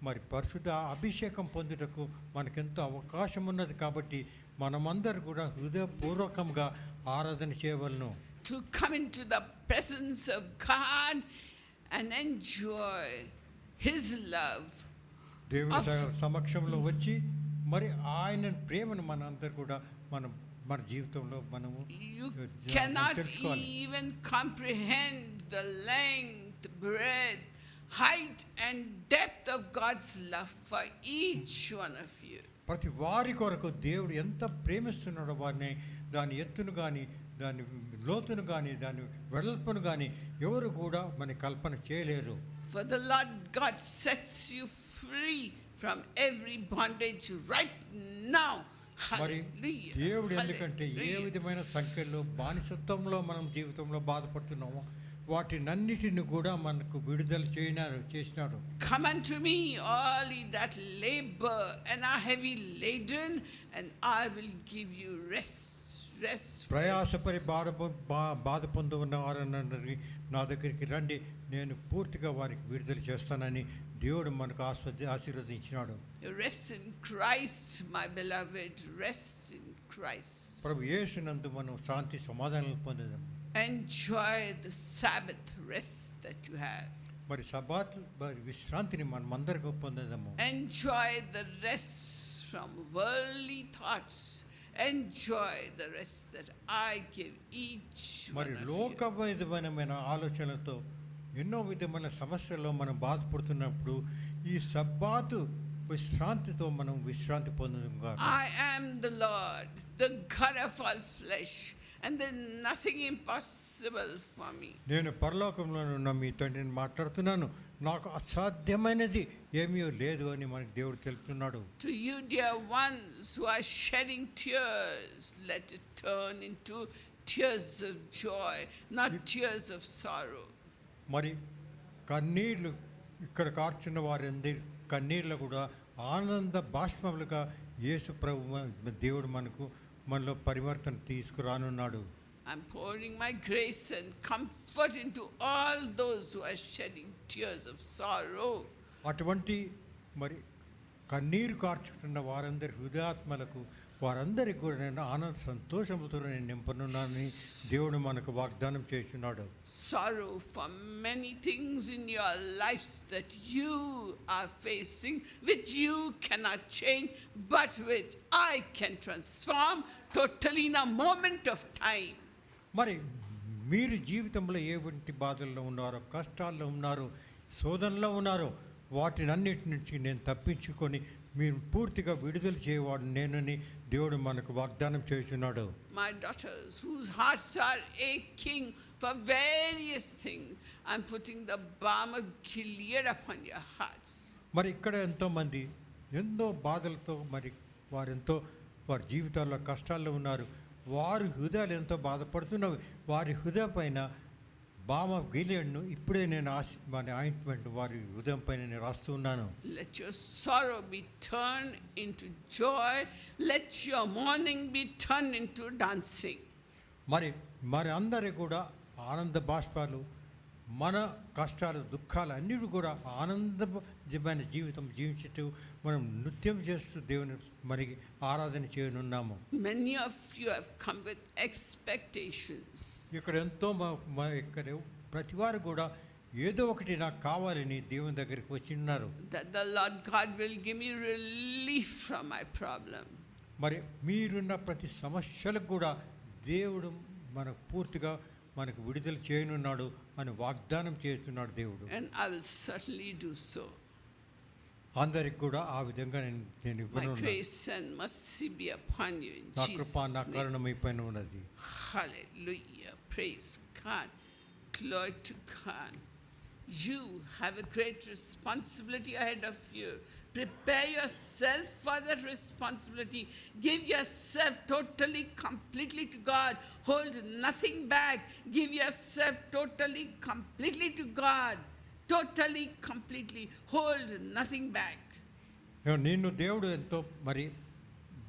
మరి పరిశుద్ధ అభిషేకం పొందుటకు మనకెంతో అవకాశం ఉన్నది. కాబట్టి మనమందరూ కూడా హృదయపూర్వకంగా ఆరాధన చేయవలను. To come into the presence of God and enjoy His love. దేవుని of- సమక్షంలో వచ్చి మరి ఆయన ప్రేమను మనందరూ కూడా మన జీవితంలో మనము You మనం cannot తెలుసుకోవాలి. even comprehend the length, breadth, height, and depth of God's love for each one of you. ప్రతి వారి కొరకు దేవుడు ఎంత ప్రేమిస్తున్నాడో వారిని దాని ఎత్తును కానీ దాని లోతును కానీ దాని వెడల్పును కానీ ఎవరు కూడా మన కల్పన చేయలేరు. For the Lord God sets you free from every bondage right now. మరి Hallelujah. దేవుడు ఎందుకంటే ఏ Hallelujah. విధమైన సంఖ్యలో బానిసత్వంలో మనం జీవితంలో బాధపడుతున్నామో వాటినన్నిటిని కూడా మనకు విడుదల చేసినాడు. Come unto me, all ye that labor and are heavy laden, and I will give you rest. Rest. ప్రయాసపరి బాధ పొందు ఉన్నవారని నా దగ్గరికి రండి, నేను పూర్తిగా వారికి విడుదల చేస్తానని దేవుడు మనకు ఆశీర్వదించినాడు. Rest in Christ, my beloved. Rest in Christ. ప్రభు యేసునందు మనం శాంతి సమాధానాలు పొందేదాం. Enjoy the Sabbath rest that you have. మరి సబాత్ విశ్రాంతిని మనం అందరికీ పొందేదాము. Enjoy the rest from worldly thoughts. Enjoy the rest that I give each మరి one of you. లోక విధమైన ఆలోచనలతో ఎన్నో విధమైన సమస్యల్లో మనం బాధపడుతున్నప్పుడు ఈ సబ్బాతు విశ్రాంతితో మనం విశ్రాంతి పొందుగా. I am the Lord, the God of all flesh, and there's nothing impossible for me. నేను పరలోకంలో ఉన్న మీ తండ్రిని మాట్లాడుతున్నాను, నాకు అసాధ్యమైనది ఏమీ లేదు అని మనకు దేవుడు తెలుపుతున్నాడు. To you, dear ones who are shedding tears, let it turn into tears of joy, not tears of sorrow. మరి కన్నీళ్లు ఇక్కడ కార్చున్న వారందరి కన్నీళ్ళు కూడా ఆనంద బాష్పములుగా యేసు ప్రభు దేవుడు మనలో పరివర్తన తీసుకురానున్నాడు. I'm pouring my grace and comfort into all those who are shedding tears of sorrow. అటువంటి మరి కన్నీరు కార్చుకున్న వారందరి హృదయాత్మలకు వారందరికీ కూడా నేను ఆనంద సంతోషములతో నేను నింపనున్నానని దేవుడు మనకు వాగ్దానం చేస్తున్నాడు. Sorrow for many things in your lives that you are facing, which you cannot change, but which I can transform totally in a moment of time. మరి మీరు జీవితంలో ఏవంటి బాధల్లో ఉన్నారో, కష్టాల్లో ఉన్నారో, శోధనలో ఉన్నారో వాటినన్నిటి నుంచి నేను తప్పించుకొని మీరు పూర్తిగా విడుదల చేయవాడు నేనని దేవుడు మనకు వాగ్దానం చేస్తున్నాడు. My daughters, whose hearts are aching for various things, I'm putting the balm of Gilead upon your hearts. మరి ఇక్కడ ఎంతోమంది ఎన్నో బాధలతో మరి వారి జీవితాల్లో కష్టాల్లో ఉన్నారు. వారి హృదయాలు ఎంతో బాధపడుతున్నవి. వారి హృదయం పైన బామ గిలియడ్ను ఇప్పుడే నేను ఆయింట్మెంట్ వారి హృదయం పైన నేను రాస్తూ ఉన్నాను. Let your sorrow be turned into joy. Let your mourning be turned into dancing. మరి అందరి కూడా ఆనంద బాష్పాలు, మన కష్టాలు దుఃఖాలు అన్నిటి కూడా ఆనందమైన జీవితం జీవించుతూ మనం నృత్యం చేస్తూ దేవుని మరి ఆరాధన చేయనున్నాము. Many of you have come with expectations. ఇక్కడ ఎంతో ఇక్కడ ప్రతి వారు కూడా ఏదో ఒకటి నాకు కావాలని దేవుని దగ్గరికి వచ్చి ఉన్నారు. That the Lord God will give me relief from my problem. మరి మీరున్న ప్రతి సమస్యలకు కూడా దేవుడు మనకు పూర్తిగా మనకు విడుదల చేయనున్నాడు అని వాగ్దానం చేస్తున్నాడు దేవుడు. And I will certainly do so. అందరికి కూడా ఆ విధంగా నేను My ఇవ్వను. grace and mercy be upon you in నా Jesus' కృప నా name. కరుణమైపోయిన ఉన్నది. Hallelujah. Praise God. Glory to God. You have a great responsibility ahead of you. Prepare yourself for that responsibility. Give yourself totally, completely to God. Hold nothing back. Give yourself totally, completely to God. Totally, completely. Hold nothing back. నిన్ను దేవుడు ఎంతో మరి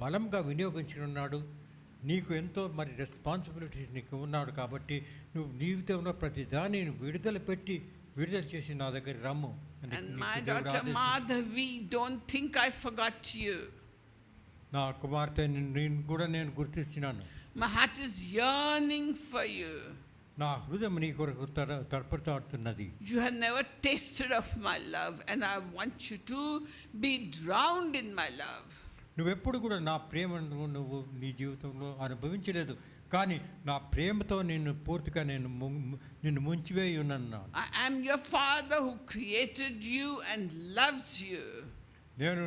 బలంగా వినియోగించున్నాడు. నీకు ఎంతో మరి responsibilities నీకు ఉన్నాడు కాబట్టి నువ్వు జీవితంలో ప్రతి దానిని విడుదల చేసి నా దగ్గర రమ్ము. And my daughter Madhavi, don't think I forgot you. నా కుమార్తె నేను కూడా గుర్తిస్తున్నాను. My heart is yearning for you. నా హృదయం నీ కొరకు తడపడుతున్నది. You have never tasted of my love, and I want you to be drowned in my love. నువ్వెప్పుడు కూడా నా ప్రేమను నువ్వు నీ జీవితంలో అనుభవించలేదు, కానీ నా ప్రేమతో నిన్ను పూర్తిగా నిన్ను ముంచివేయి ఉన్నాను. I am your Father who created you and loves you. నేను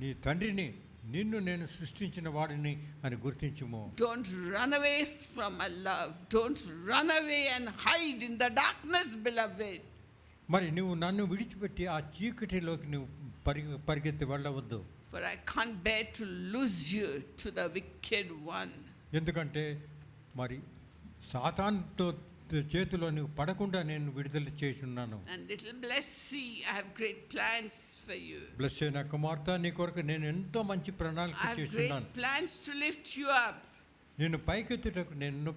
నీ తండ్రిని, నిన్ను నేను సృష్టించిన వాడిని అని గుర్తించుము. Don't run away from my love. Don't run away and hide in the darkness, beloved. మరి నువ్వు నన్ను విడిచిపెట్టి ఆ చీకటిలోకి నువ్వు పరిగెత్తి వెళ్ళవద్దు. For I can't bear to lose you to the wicked one. ఎందుకంటే మరి సాతానుతో చేతిలో నువ్వు పడకుండా నేను విడుదల చేస్తున్నాను. And little blessee, I have great plans for you. Bless అయిన కుమార్తె, నీ కొరకు నేను ఎంతో మంచి ప్రణాళిక I have చేస్తున్నాను. great plans to lift you up. నేను పైకెత్తుటకు నేను ఎన్నో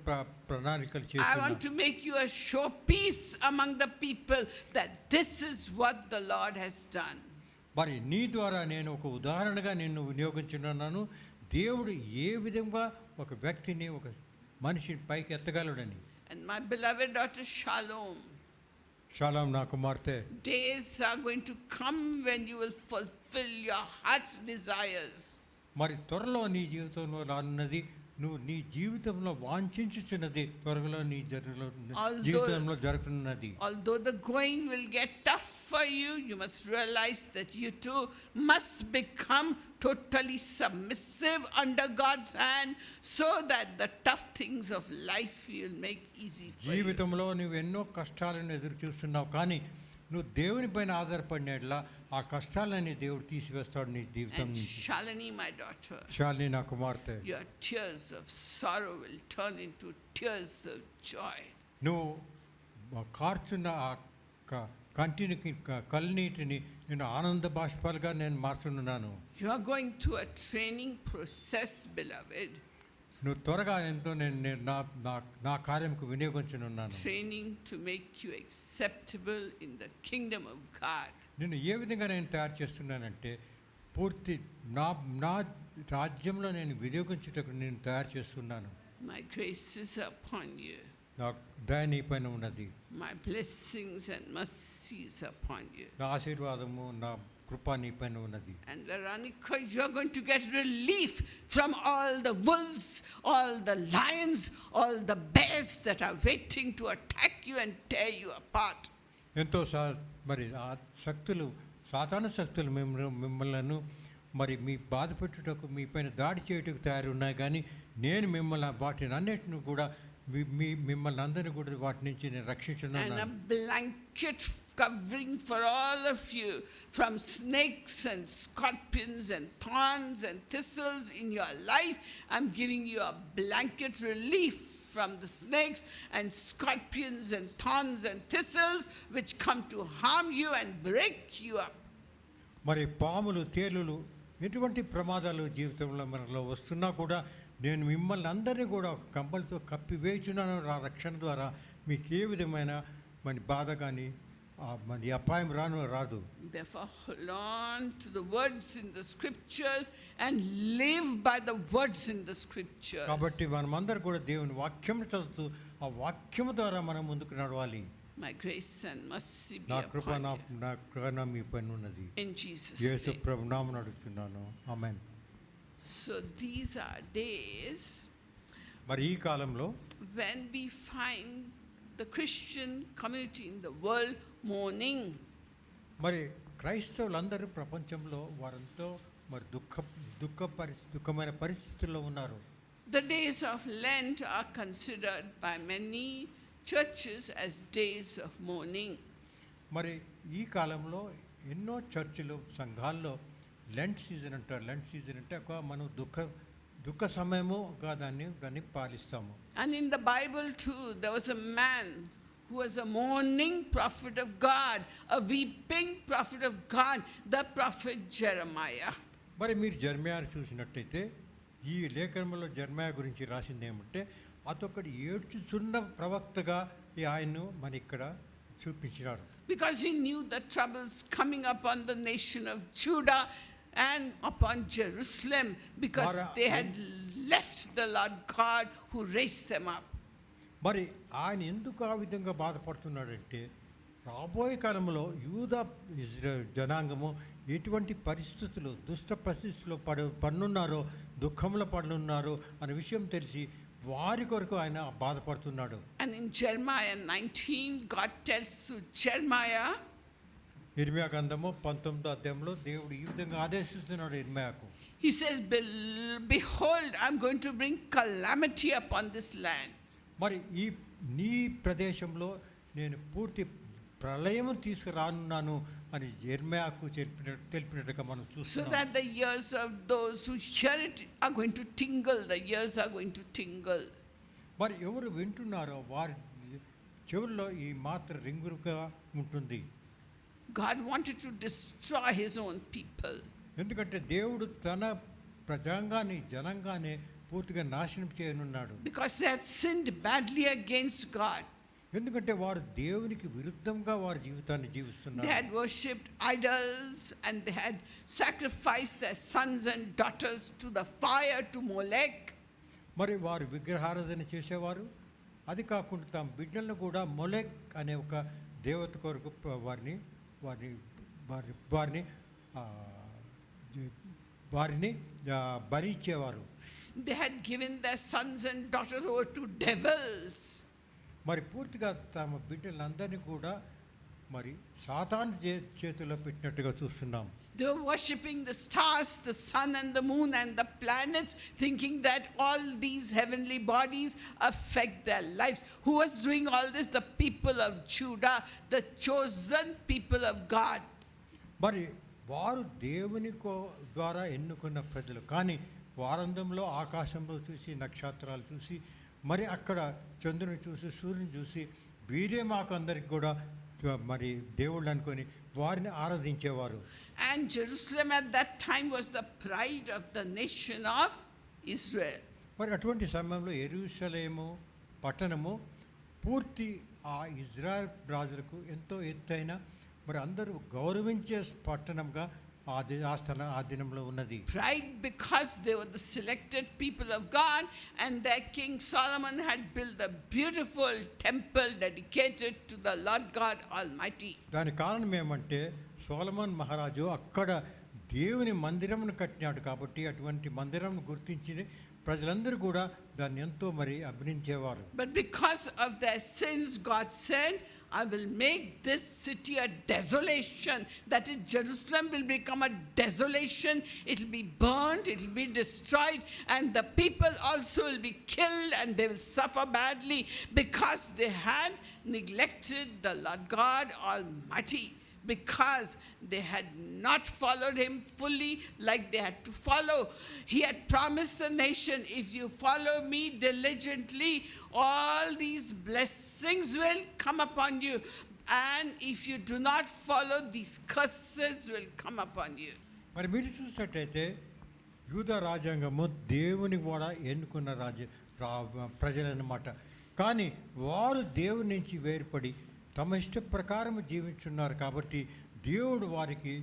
ప్రణాళికలు I చేస్తున్నాను. want to make you a showpiece among the people that this is what the Lord has done. మరి నీ ద్వారా నేను ఒక ఉదాహరణగా నిన్ను వినియోగించున్నాను. దేవుడు ఏ విధంగా ఒక వ్యక్తిని, ఒక మనిషిని పైకి ఎత్తగలడని. And my beloved daughter Shalom, shalom నా కుమార్తె, days are going to come when you will fulfill your heart's desires. మరి త్వరలో నీ జీవితంలో రానున్నది, నువ్వు నీ జీవితంలో వాంఛించుచున్నది త్వరలో నీ జీవితంలో జరుగుతున్నది. Although the going will get tough for you, you must realize that you too must become totally submissive under God's hand, so that the tough things of life will make easy for you. జీవితంలో నువ్వు ఎన్నో కష్టాలను ఎదురు చూస్తున్నావు, కానీ నువ్వు దేవుని పైన ఆధారపడినట్లా ఆ కష్టాలని దేవుడు తీసివేస్తాడు నీ జీవితం And నుంచి. Shalini, my daughter, శాలిని నా కుమార్తె, your tears of sorrow will turn into tears of joy. నువ్వు కార్చున్న ఆ కంటికి కళ్ళనీటిని నేను ఆనంద బాష్పాలుగా నేను మార్చున్నాను. You are going through a training process, beloved. నువ్వు త్వరగా ఎంతో నేను నా కార్యంకు వినియోగించనున్నాను. Training to make you acceptable in the kingdom of God. నేను ఏ విధంగా నేను తయారు చేస్తున్నానంటే, పూర్తి నా రాజ్యంలో నేను వినియోగించుటకు నేను తయారు చేస్తున్నాను. My grace is upon you. నా దయ నీ పైన ఉన్నది, My blessings and mercies upon you. నా ఆశీర్వాదము, నా కృప నీ పైన ఉన్నది. And Veronica, you're going to get relief from all the wolves, all the lions, all the bears that are waiting to attack you and tear you apart. ఎంతో మరి ఆ శక్తులు, సాతాను శక్తులు మిమ్మల్ని మరి మీ బాధ పెట్టుటకు, మీ పైన దాడి చేయుటకు తయారున్నాయి, కానీ నేను మిమ్మల్ని వాటిని అన్నిటిని కూడా మిమ్మల్ని అందరినీ కూడా వాటి నుంచి నేను రక్షించున్నాను. And a blanket covering for all of you from snakes and scorpions and thorns and thistles in your life. I'm giving you a blanket relief from the snakes and scorpions and thorns and thistles which come to harm you and break you up. మరి పాములు, తేలులు, ఎటువంటి ప్రమాదాలు జీవితంలో మనలో వస్తున్నా కూడా నేను మిమ్మల్ని అందరినీ కూడా ఒక కంబళితో కప్పివేయుచున్నాను. నా రక్షణ ద్వారా మీకు ఏ విధమైన మరి బాధ కానీ మరి అపాయం రాదు. Therefore, hold on to the words in the scriptures and live by the words in the scriptures. కాబట్టి మనమందరం కూడా దేవుని వాక్యం చదువుతూ ఆ వాక్యం ద్వారా మనం ముందుకు నడవాలి. My grace and mercy be నా కృప upon you. నా కరుణ మీ పైన ఉన్నది. In Jesus' Yesu name. ప్రభు నామమున అడుగుతున్నాను, ఆమేన్. So these are days మరి ఈ కాలంలో when we find the Christian community in the world mourning. మరి క్రైస్తవులందరూ ప్రపంచంలో వారంతో మరి దుఃఖమైన పరిస్థితుల్లో ఉన్నారు. The days of Lent are considered by many churches as days of mourning. మరి ఈ కాలంలో ఎన్నో చర్చిలు, సంఘాల్లో లెంట్ సీజన్ అంటారు. లెంట్ సీజన్ అంటే ఒక మనం దుఃఖ సమయముగా దాన్ని పాలిస్తాము. And in the Bible too, there was a man who was a mourning prophet of God, a weeping prophet of God, the prophet Jeremiah. మరి మీరు జెర్మియాను చూసినట్టయితే ఈ లేఖనంలో జెర్మియా గురించి రాసింది ఏమంటే, అతొకటి ఏడ్చుచున్న ప్రవక్తగా ఆయన్ను మన ఇక్కడ చూపించినారు. Because he knew the troubles coming upon the nation of Judah and upon Jerusalem, because they had left the Lord God who raised them up. మరి ఆయన ఎందుకు ఆ విధంగా బాధపడుతున్నాడంటే రాబోయే కాలంలో యూదా జనాంగము ఎటువంటి పరిస్థితులు దుష్ట పరిస్థితుల్లో పన్నున్నారో దుఃఖంలో పడున్నారో అనే విషయం తెలిసి వారి కొరకు ఆయన బాధపడుతున్నాడు. And in Jeremiah 19, God tells to Jeremiah, ఇర్మియా గ్రంథము 19వ అధ్యాయంలో దేవుడు ఈ విధంగా ఆదేశిస్తున్నాడు ఇర్మియాకు. He says, behold, I'm going to bring calamity upon this land. మరి ఈ నీ ప్రదేశంలో నేను పూర్తి ప్రళయము తీసుకురానున్నాను అని ఇర్మియాకు తెలిపినట్టుగా మనం So చూస్తున్నాం. that the ears of those who hear it are going to tingle, the ears are going to tingle. మరి ఎవరు వింటున్నారో వారి చెవుల్లో ఈ మాత్ర రింగురుగా ఉంటుంది. God wanted to destroy his own people. ఎందుకంటే దేవుడు తన ప్రజాంగాన్ని జనాంగాన్ని పూర్తిగా నాశనం చేయనున్నాడు. Because they had sinned badly against God. ఎందుకంటే వారు దేవునికి విరుద్ధంగా వారి జీవితాన్ని They జీవిస్తున్నారు. had worshipped idols and they had sacrificed their sons and daughters to the fire to Molech. మరి వారు విగ్రహారాధన చేసేవారు. అది కాకుండా తమ బిడ్డలను కూడా మొలెక్ అనే ఒక దేవత కొరకు వారిని వారిని వారి వారిని ఆ, వారిని భరించేవారు. They had given their sons and daughters over to devils. మరి పూర్తిగా తమ బిడ్డలందరినీ కూడా మరి సాతాను చేతిలో పెట్టినట్టుగా చూస్తున్నాం. They were worshipping the stars, the sun and the moon and the planets, thinking that all these heavenly bodies affect their lives. Who was doing all this? The people of Judah, the chosen people of God. మరి వారు దేవుని ద్వారా ఎన్నుకున్న ప్రజలు. కానీ వారందంలో ఆకాశంలో చూసి నక్షత్రాలు చూసి మరి అక్కడ చంద్రుని చూసి సూర్యుని చూసి వీరే మాకు అందరికి కూడా మరి దేవుళ్ళు అనుకొని వారిని ఆరాధించేవారు. And Jerusalem at that time was the pride of the nation of Israel. మరి అటువంటి సమయంలో యెరూషలేము పట్టణము పూర్తి ఆ ఇజ్రాయెల్ రాజులకు ఎంతో ఎత్తైన మరి అందరూ గౌరవించే పట్టణంగా ఆ దినంలో ఉన్నది. Pride because they were the selected people of God, and their king Solomon had built a beautiful temple dedicated to the Lord God Almighty. దాని కారణం ఏమంటే సొలొమోన్ మహారాజు అక్కడ దేవుని మందిరమును కట్టినాడు కాబట్టి అటువంటి మందిరం గుర్తించి ప్రజలందరూ కూడా దాన్ని ఎంతో మరి అభినందించేవారు. But because of their sins, God said, I will make this city a desolation. That is, Jerusalem will become a desolation. It will be burnt, it will be destroyed, and the people also will be killed and they will suffer badly because they had neglected the Lord God Almighty. Because they had not followed him fully like they had to follow. He had promised the nation, if you follow me diligently, all these blessings will come upon you. And if you do not follow, these curses will come upon you. మరి మీరు చూసినట్టయితే యూదా రాజ్యాంగము దేవుని కూడా ఎన్నుకున్న ప్రజలన్నమాట. కానీ వారు దేవుని నుంచి వేరుపడి తమ ఇష్ట ప్రకారం జీవించున్నారు కాబట్టి దేవుడు వారికి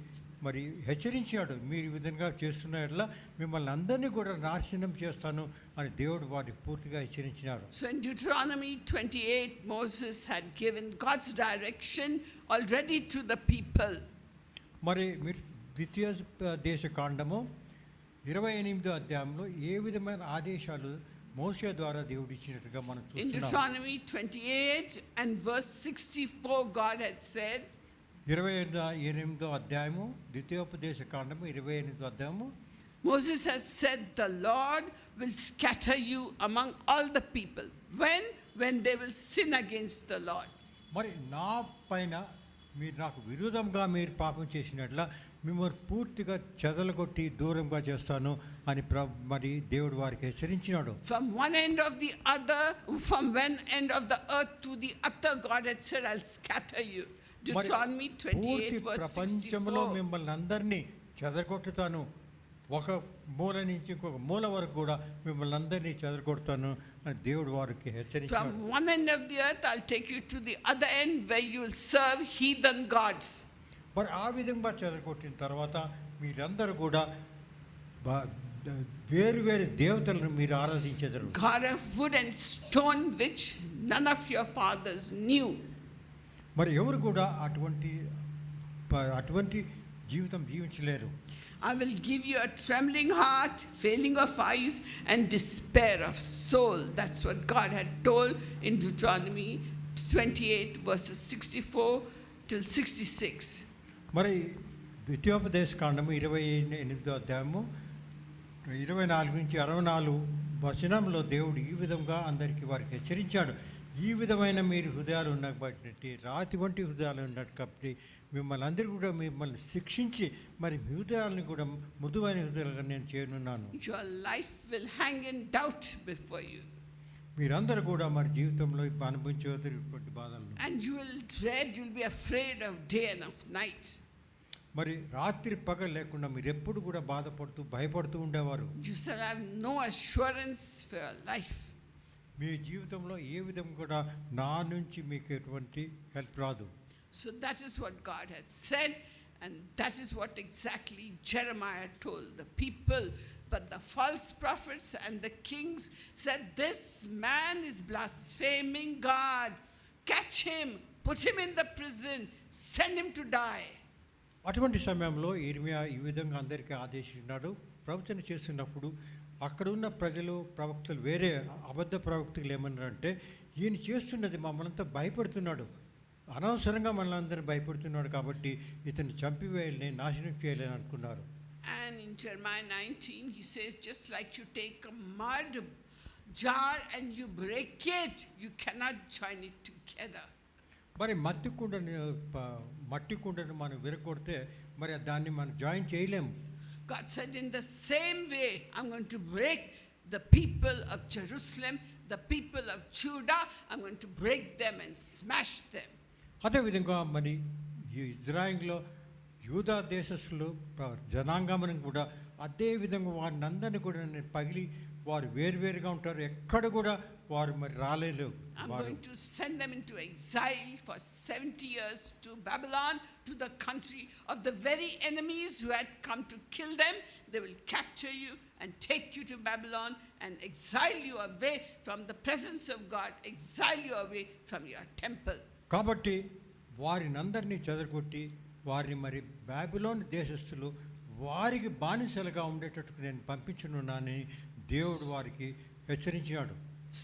మరి హెచ్చరించాడు, మీరు ఈ విధంగా చేస్తున్నట్లా మిమ్మల్ని అందరినీ కూడా నాశనం చేస్తాను అని దేవుడు వారికి పూర్తిగా హెచ్చరించినాడు. So in Deuteronomy 28, Moses had given God's direction already to the people. మరి మీరు ద్వితీయ దేశ కాండము 28వ అధ్యాయంలో ఏ విధమైన ఆదేశాలు మోషే ద్వారా దేవుడు ఇచ్చినట్టుగా మనం In చూస్తున్నాం. Deuteronomy 28 and verse 64, God had said, 28వ అధ్యాయము ద్వితీయోపదేశ కాండము 28వ అధ్యాయము Moses had said, the Lord will scatter you among all the people. When they will sin against the Lord. మరి నా పైన మీరు నాకు విరోధంగా మీరు పాపం చేసినట్ల మిమ్మల్ని పూర్తిగా చెదలగొట్టి దూరంగా చేస్తాను అని మరి దేవుడు వారికి హెచ్చరించినాడు. From one end of the other, from one end of the earth to the other, God had said, I'll scatter you. Deuteronomy 28 verse ప్రపంచంలో 64. మిమ్మల్ని అందరినీ చెదరగొట్టుతాను, ఒక మూల నుంచి ఇంకొక మూల వరకు కూడా మిమ్మల్ని అందరినీ చెదరగొడతాను అని దేవుడు వారికి హెచ్చరించాడు. From one end of the earth, I'll take you to the other end where you will serve heathen gods. మరి ఆ విధంగా చెదరగొట్టిన తర్వాత మీరందరూ కూడా వేరు వేరు దేవతలను మీరు ఆరాధించెదరు. God of wood and stone which none of your fathers knew. మరి ఎవరు కూడా అటువంటి జీవితం జీవించలేరు. I will give you a trembling heart, failing of eyes, and despair of soul. That's what God had told in Deuteronomy 28, verses 64 till 66. మరి ద్వితీయోపదేశ కాండము 28వ అధ్యాయము 24 నుంచి 64 వచనంలో దేవుడు ఈ విధంగా అందరికీ వారికి హెచ్చరించాడు. ఈ విధమైన మీరు హృదయాలు ఉన్న బట్టి రాతి వంటి హృదయాలు ఉన్నట్టు కాబట్టి మిమ్మల్ని అందరూ కూడా మిమ్మల్ని శిక్షించి మరి మీ హృదయాలను కూడా మృదువైన హృదయాలుగా నేను చేయనున్నాను. Your life will hang in doubt before you. మీరందరూ కూడా మరి జీవితంలో అనుభవించేటువంటి బాధలను, and you will dread, you will be afraid of day and of night. మరి రాత్రి పగలు లేకుండా మీరు ఎప్పుడు కూడా బాధపడుతూ భయపడుతూ ఉండేవారు. You shall have no assurance for your life. మీ జీవితంలో ఏ విధంగా కూడా నా నుంచి మీకు ఎటువంటి హెల్ప్ రాదు. So that is what God had said, and that is what exactly Jeremiah told the people. But the false prophets and the kings said, this man is blaspheming God. Catch him, put him in the prison, send him to die. అటువంటి సమయంలో ఇర్మియా ఈ విధంగా అందరికీ ఆదేశించినాడు. ప్రవచన చేస్తున్నప్పుడు అక్కడ ఉన్న ప్రజలు, ప్రవక్తలు, వేరే అబద్ధ ప్రవక్తలు ఏమన్నారంటే, ఈయన చేస్తున్నది మమ్మల్ని భయపడుతున్నాడు, అనవసరంగా మనల్ని అందరూ భయపడుతున్నాడు కాబట్టి ఇతను చంపివేయాలని, నాశనం చేయాలని అనుకున్నారు. And in Jeremiah 19 he says, just like you take a mud jar and you break it, you cannot join it together. మరి మట్టి కుండను మనం విరగొడితే మరి దాన్ని మనం జాయిన్ చేయలేము. God said, in the same way I'm going to break the people of Jerusalem, the people of Judah, I'm going to break them and smash them. అదేవిధంగా మరి ఇజ్రాయిల్లో యూదా దేశస్తులు జనాంగమనం కూడా అదే విధంగా వారిని అందరినీ కూడా నేను పగిలి వారు వేరువేరుగా ఉంటారు, ఎక్కడ కూడా వారు మరి రాలేరు. I'm going to send them into exile for 70 years to Babylon, to the country of the very enemies who had come to kill them. They will capture you and take you to Babylon and exile you away from the presence of God, exile you away from your temple. కాబట్టి వారిని అందరినీ చెదరగొట్టి వారిని మరి Babylon దేశస్తులు వారికి బానిసలుగా ఉండేటట్టుకు నేను పంపించనున్నానని దేవుడు వారికి హెచ్చరించాడు.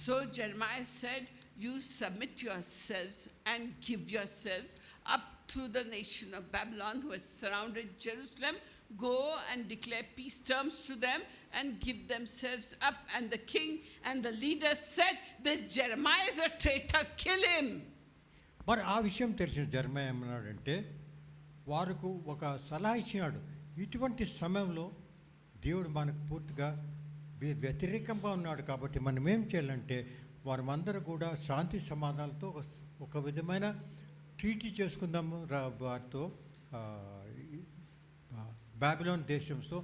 So Jeremiah said, you submit yourselves and give yourselves up to the nation of Babylon who has surrounded Jerusalem. Go and declare peace terms to them and give themselves up. And the king and the leaders said, this Jeremiah is a traitor, kill him. మరి ఆ విషయం తెలిసిన జెరమయా ఏమన్నాడంటే, వారికి ఒక సలహా ఇచ్చినాడు. ఇటువంటి సమయంలో దేవుడు మనకు పూర్తిగా వ్యతిరేకంగా ఉన్నాడు కాబట్టి మనం ఏం చేయాలంటే వారందరూ కూడా శాంతి సమాధానాలతో ఒక విధమైన ట్రీటీ చేసుకుందాము వారితో, బాబిలోన్ దేశంతో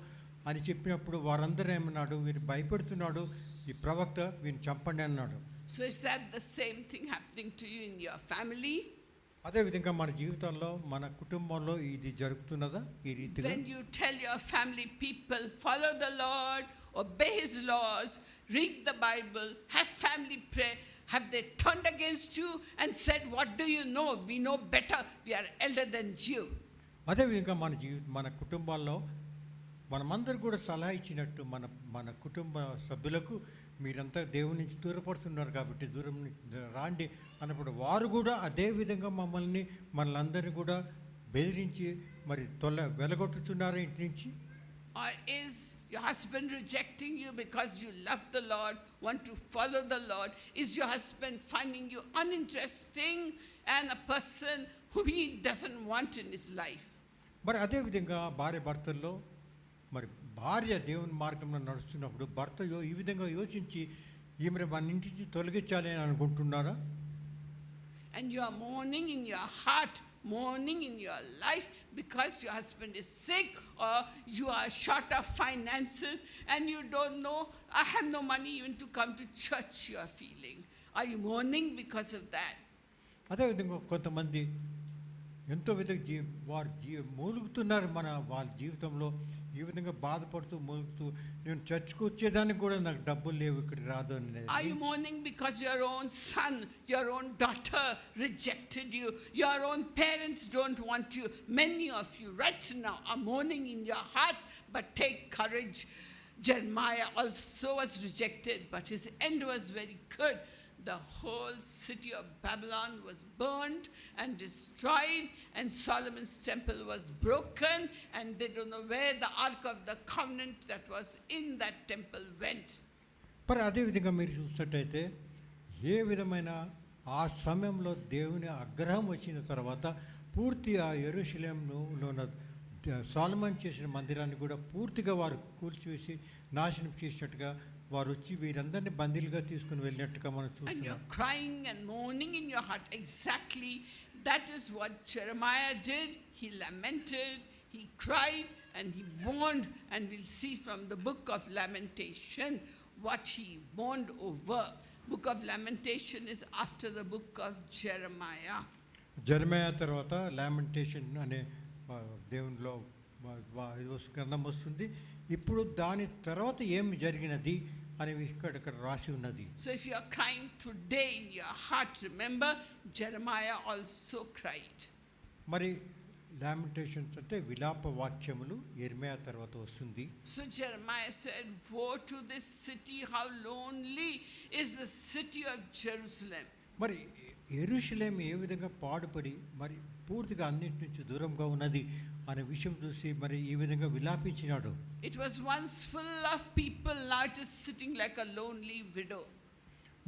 అని చెప్పినప్పుడు వారందరూ ఏమన్నాడు, వీరు భయపెడుతున్నాడు ఈ ప్రవక్త, వీరిని చంపండి అన్నాడు. So is that the same thing happening to you in your family? అదేవిధంగా మన జీవితంలో మన కుటుంబంలో ఇది జరుగుతున్నదా ఈ రీతిగా? When you tell your family people, follow the Lord, obey His laws, read the Bible, have family prayer, have they turned against you and said, what do you know? We know better, we are elder than you. అదేవిధంగా మన కుటుంబాల్లో మనమందరూ కూడా సలహా ఇచ్చినట్టు మన కుటుంబ సభ్యులకు మీరంతా దేవుని నుంచి దూరపడుతున్నారు కాబట్టి దూరం రాండి అన్నప్పుడు వారు కూడా అదే విధంగా మనలందరినీ కూడా బెదిరించి మరి వెలగొట్టుచున్నారు ఇంటి నుంచి. Or is your husband rejecting you because you love the Lord, want to follow the Lord? Is your husband finding you uninteresting and a person who he doesn't want in his life? మరి అదేవిధంగా భర్తల్లో మరి భార్య దేవుని మార్గంలో నడుస్తున్నప్పుడు భర్త ఈ విధంగా యోచించి ఈమె మన ఇంటి నుంచి తొలగించాలి అని అనుకుంటున్నారా? And you are mourning in your heart, mourning in your life because your husband is sick or you are short of finances and you don't know, I have no money even to come to church, you are feeling. Are you mourning because of that? అదేవిధంగా కొంతమంది ఎంతో విధంగా వారు మూలుగుతున్నారు వాళ్ళ జీవితంలో ఈ విధంగా బాధపడుతూ మూలుగుతూ, నేను చర్చ్కి వచ్చేదానికి కూడా నాకు డబ్బులు లేవు, ఇక్కడ రాదు అనేది. Are you mourning because your own son, your own daughter rejected you? Your own parents don't want you. Many of you right now are mourning in your hearts, but take courage. Jeremiah also was rejected, but his end was very good. The whole city of Babylon was burned and destroyed, and Solomon's temple was broken, and they don't know where the Ark of the Covenant that was in that temple went. మరి అదేవిధంగా మీరు చూసినట్టయితే ఏ విధమైన ఆ సమయంలో దేవుని ఆగ్రహం వచ్చిన తర్వాత పూర్తి ఆ యెరూషలేములో ఉన్న సొలొమోను చేసిన మందిరాన్ని కూడా పూర్తిగా వారు కూల్చివేసి నాశనం చేసినట్టుగా వారు వచ్చి వీరందరినీ బందీలుగా తీసుకుని వెళ్ళినట్టుగా మనం And చూస్తున్నాం. you're crying and mourning in your heart. Exactly, that is what Jeremiah did. He lamented, he cried, and he mourned. And we'll see from the book of Lamentation what he mourned over. Book of Lamentation is after the book of Jeremiah. జెరమయా తర్వాత lamentation అనే దేవునిలో గ్రంథం వస్తుంది. ఇప్పుడు దాని తర్వాత ఏమి జరిగినది అనేవి ఇక్కడ రాసి ఉన్నది. So if you are crying today in your heart, remember Jeremiah also cried. మరి లామెంటేషన్స్ అంటే విలాప వాక్యములు యెర్మయా తర్వాత వస్తుంది. So Jeremiah said, woe to this city, how lonely is the city of Jerusalem. మరి యెరూషలేము ఏ విధంగా పాడుపడి మరి పూర్తిగా అన్నిటి నుంచి దూరంగా ఉన్నది అనే విషయం చూసి మరి ఈ విధంగా విలాపించినాడు. It was once full of people, now it is sitting like a lonely widow.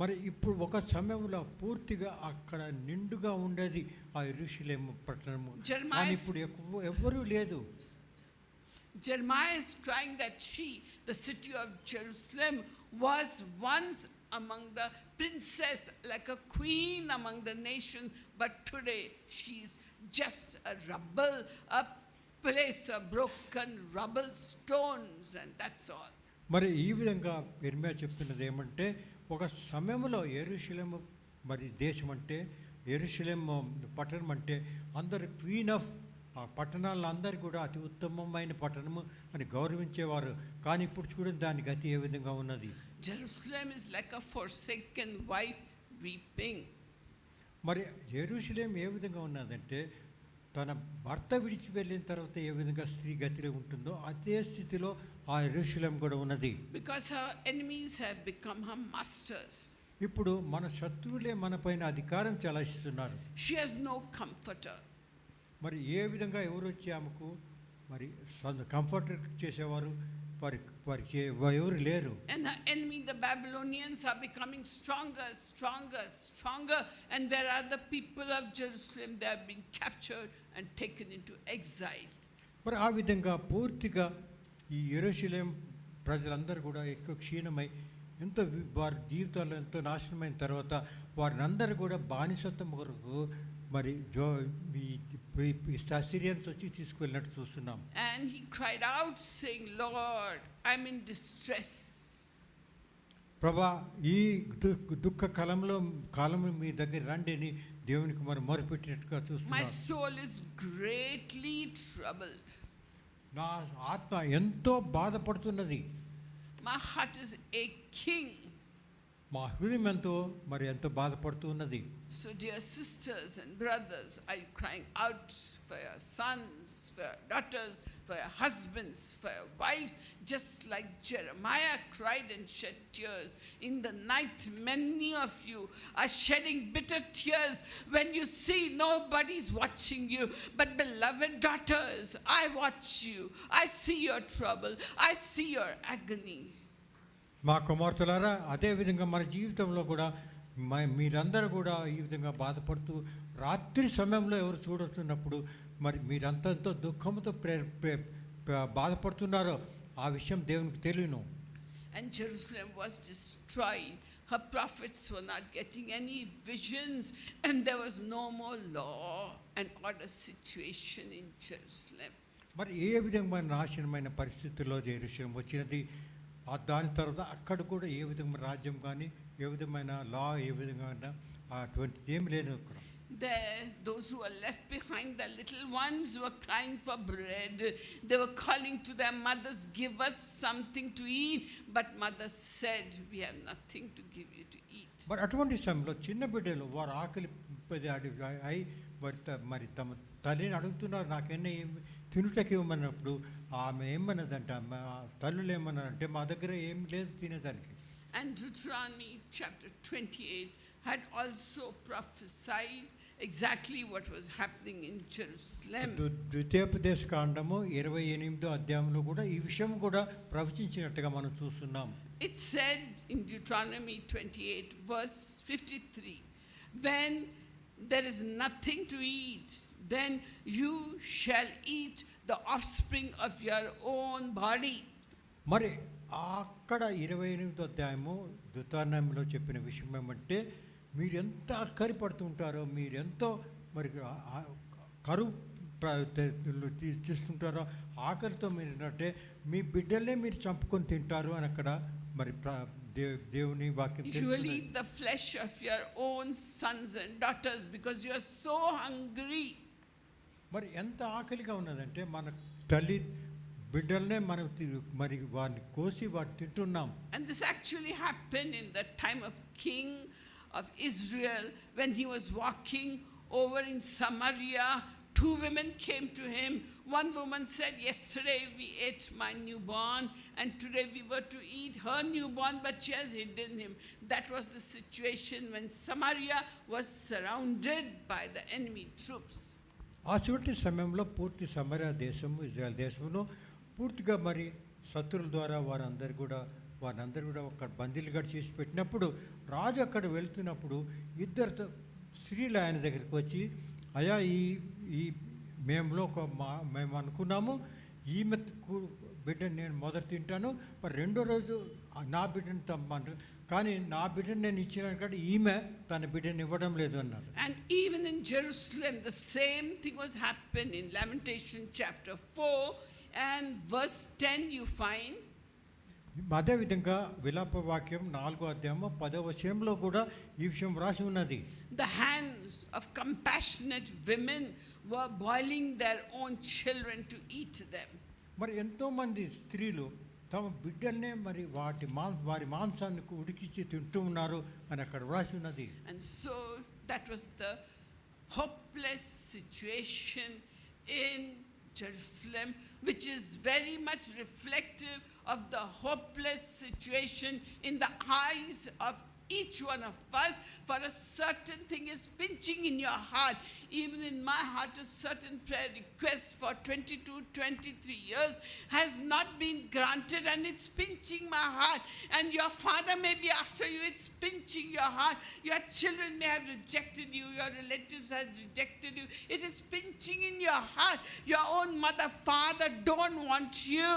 మరి ఇప్పుడు ఒక సమయంలో పూర్తిగా అక్కడ నిండుగా ఉండేది ఆ యెరూషలేము పట్టణము, కానీ ఇప్పుడు ఎవ్వరూ లేదు. Jeremiah is crying that she, the city of Jerusalem, was once among the princess, like a queen among the nations, but today she's just a rubble, a place of broken rubble stones, and that's all. మరి ఈ విధంగా యెర్మయా చెప్తున్నది ఏమంటే, ఒక సమయంలో యెరూషలేము మరి దేశం అంటే, యెరూషలేము పట్టణం అంటే అందరు క్వీన్ ఆఫ్ ఆ పట్టణాల్లో అందరు కూడా అతి ఉత్తమమైన పట్టణము అని గౌరవించేవారు. కానీ ఇప్పుడు చూడండి దాని గతి ఏ విధంగా ఉన్నది. Jerusalem is like a forsaken wife weeping. మరి యెరూషలేము ఏ విధంగా ఉన్నదంటే, తన భర్త విడిచి వెళ్ళిన తర్వాత ఏ విధంగా స్త్రీ గతిలో ఉంటుందో అదే స్థితిలో ఆ యెరూషలేము కూడా ఉన్నది. Because her enemies have become her masters. ఇప్పుడు మన శత్రువులే మన పైన అధికారం చెలాయిస్తున్నారు. She has no comforter. మరి ఏ విధంగా ఎవరు వచ్చి ఆమెకు మరి కంఫర్ట్ చేసేవారు వారికి ఎవరు లేరు. And her enemy, the Babylonians, are becoming stronger, stronger, stronger. And where are the people of Jerusalem? They have been captured and taken into exile. మరి ఆ విధంగా పూర్తిగా ఈ యెరూషలేం ప్రజలందరూ కూడా ఎక్కువ క్షీణమై ఎంతో వారి జీవితాల్లో ఎంతో నాశనమైన తర్వాత వారిని అందరూ కూడా బానిసత్వం కొరకు మరి అసిరియన్స్ వచ్చి తీసుకువెళ్ళినట్టు చూస్తున్నాం. And he cried out saying, Lord, I'm in distress. ప్రభా, ఈ దుఃఖ కాలంలో మీ దగ్గర రండి అని దేవునికి మరి మొరపెట్టినట్టుగా My చూస్తున్నాం. soul is greatly troubled. నా ఆత్మ ఎంతో బాధపడుతున్నది. My heart is aching. మా హృదయం ఎంతో బాధపడుతూ ఉన్నది. So dear sisters and brothers, are you crying out for your sons, for your daughters, for your husbands, for your wives, just like Jeremiah cried and shed tears? In the night, many of you are shedding bitter tears when you see nobody's watching you. But beloved daughters, I watch you. I see your trouble. I see your agony. మా కుమార్తెలారా, అదేవిధంగా మన జీవితంలో కూడా మీరందరూ కూడా ఈ విధంగా బాధపడుతూ రాత్రి సమయంలో ఎవరు చూడుతున్నప్పుడు మరి మీరంతా ఎంతో దుఃఖంతో బాధపడుతున్నారో ఆ విషయం దేవునికి తెలియను. And Jerusalem was destroyed. Her prophets were not getting any visions, and there was no more law and order situation in Jerusalem. మరి ఏ విధమైన నాశనమైన పరిస్థితుల్లో యెరూషలేము వచ్చినది. దాని తర్వాత అక్కడ కూడా ఏ విధమైన రాజ్యం కానీ ఏ విధమైన లా ఏ విధంగా అటువంటిది ఏమి లేదు అక్కడ. There, those who were left behind, the little ones were crying for bread. They were calling to their mothers, "Give us something to eat." But mothers said, "We have nothing to give you to eat." మరి అటువంటి సమయంలో చిన్న బిడ్డలు వారు ఆకలి అయి మరి తమ తల్లిని అడుగుతున్నారు, నాకైనా ఏమి తినుటకి ఇవ్వమన్నప్పుడు ఆమె ఏమన్నదంట, తల్లులు ఏమన్నారంటే మా దగ్గర ఏం లేదు తినేదానికి. And Deuteronomy chapter 28 had also prophesied exactly what was happening in Jerusalem. ద్వితీయోపదేశ కాండము 28వ అధ్యాయంలో కూడా ఈ విషయం కూడా ప్రవచించినట్టుగా మనం చూస్తున్నాం. It said in Deuteronomy 28 verse 53, "When there is nothing to eat, then you shall eat the offspring of your own body." మరి అక్కడ 28వ అధ్యాయము ద్వితీయోపదేశంలో చెప్పిన విషయం ఏమంటే, మీరు ఎంత అక్కరి పడుతుంటారో, మీరెంతో మరి కరువు తీస్తుంటారో, ఆకలితో మీరు ఏంటంటే మీ బిడ్డలే మీరు చంపుకొని తింటారు అని అక్కడ మరి దేవుని వాక్యం. You will eat the flesh of your own sons and daughters because you are so hungry. మరి ఎంత ఆకలిగా ఉన్నదంటే మన తల్లి బిడ్డలనే మనం మరి వారిని కోసి వాటిని తింటున్నాం. And this actually happened in the time of king of Israel when he was walking over in Samaria. Two women came to him. One woman said, "Yesterday we ate my newborn, and today we were to eat her newborn, but she has hidden him." That was the situation when Samaria was surrounded by the enemy troops. ఆ చివరి సమయంలో పూర్తి సమరయ దేశము, Israel దేశంలో పూర్తిగా మరి శత్రువుల ద్వారా వారందరూ కూడా ఒక బందీలుగా చేసి పెట్టినప్పుడు రాజు అక్కడ వెళ్తున్నప్పుడు ఇద్దరు స్త్రీలు ఆయన దగ్గరికి వచ్చి, అయ్యా ఈ మేము అనుకున్నాము ఈమె బిడ్డను నేను మొదట తింటాను, మరి రెండో రోజు నా బిడ్డను తమ్మాను, కానీ నా బిడ్డను నేను ఇచ్చిన కాదు ఈమె తన బిడ్డను ఇవ్వడం లేదు అన్నారు. And even in Jerusalem the same thing was happened. In Lamentation chapter 4 and verse 10 you find, అదేవిధంగా విలాప వాక్యం 4వ అధ్యాయము 10వ వచనంలో కూడా ఈ విషయం రాసి ఉన్నది. the hands of compassionate women were boiling their own children to eat them. మరి ఎంతోమంది స్త్రీలు తమ బిడ్డల్నే మరి వారి మాంసాన్ని ఉడికించి తింటూ ఉన్నారు అని అక్కడ రాసి ఉన్నది. And so that was the hopeless situation in Jerusalem, which is very much reflective of the hopeless situation in the eyes of each one of us. For a certain thing is pinching in your heart. Even in my heart, a certain prayer request for 22-23 years has not been granted, and it's pinching my heart. And your father may be after you, it's pinching your heart. Your children may have rejected you, your relatives have rejected you. It is pinching in your heart. Your own mother, father don't want you.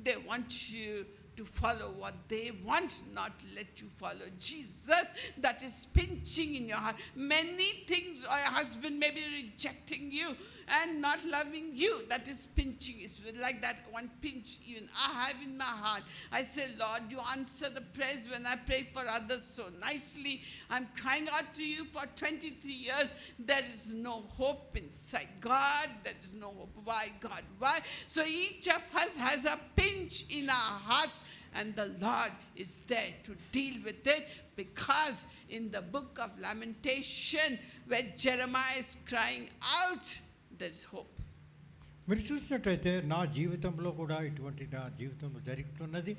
They want you to follow what they want, not let you follow Jesus. That is pinching in your heart. Many things, or your husband may be rejecting you and not loving you. That is pinching. It's like that one pinch even I have in my heart. I say, Lord, you answer the prayers when I pray for others so nicely. I'm crying out to you for 23 years. There is no hope inside. God, there is no hope. Why, God? Why? So each of us has a pinch in our hearts, and the Lord is there to deal with it, because in the book of Lamentation, where Jeremiah is crying out, there is hope. మీరు చూసినట్లయితే నా జీవితంలో కూడా ఇటువంటి నా జీవితంలో జరుగుతున్నది.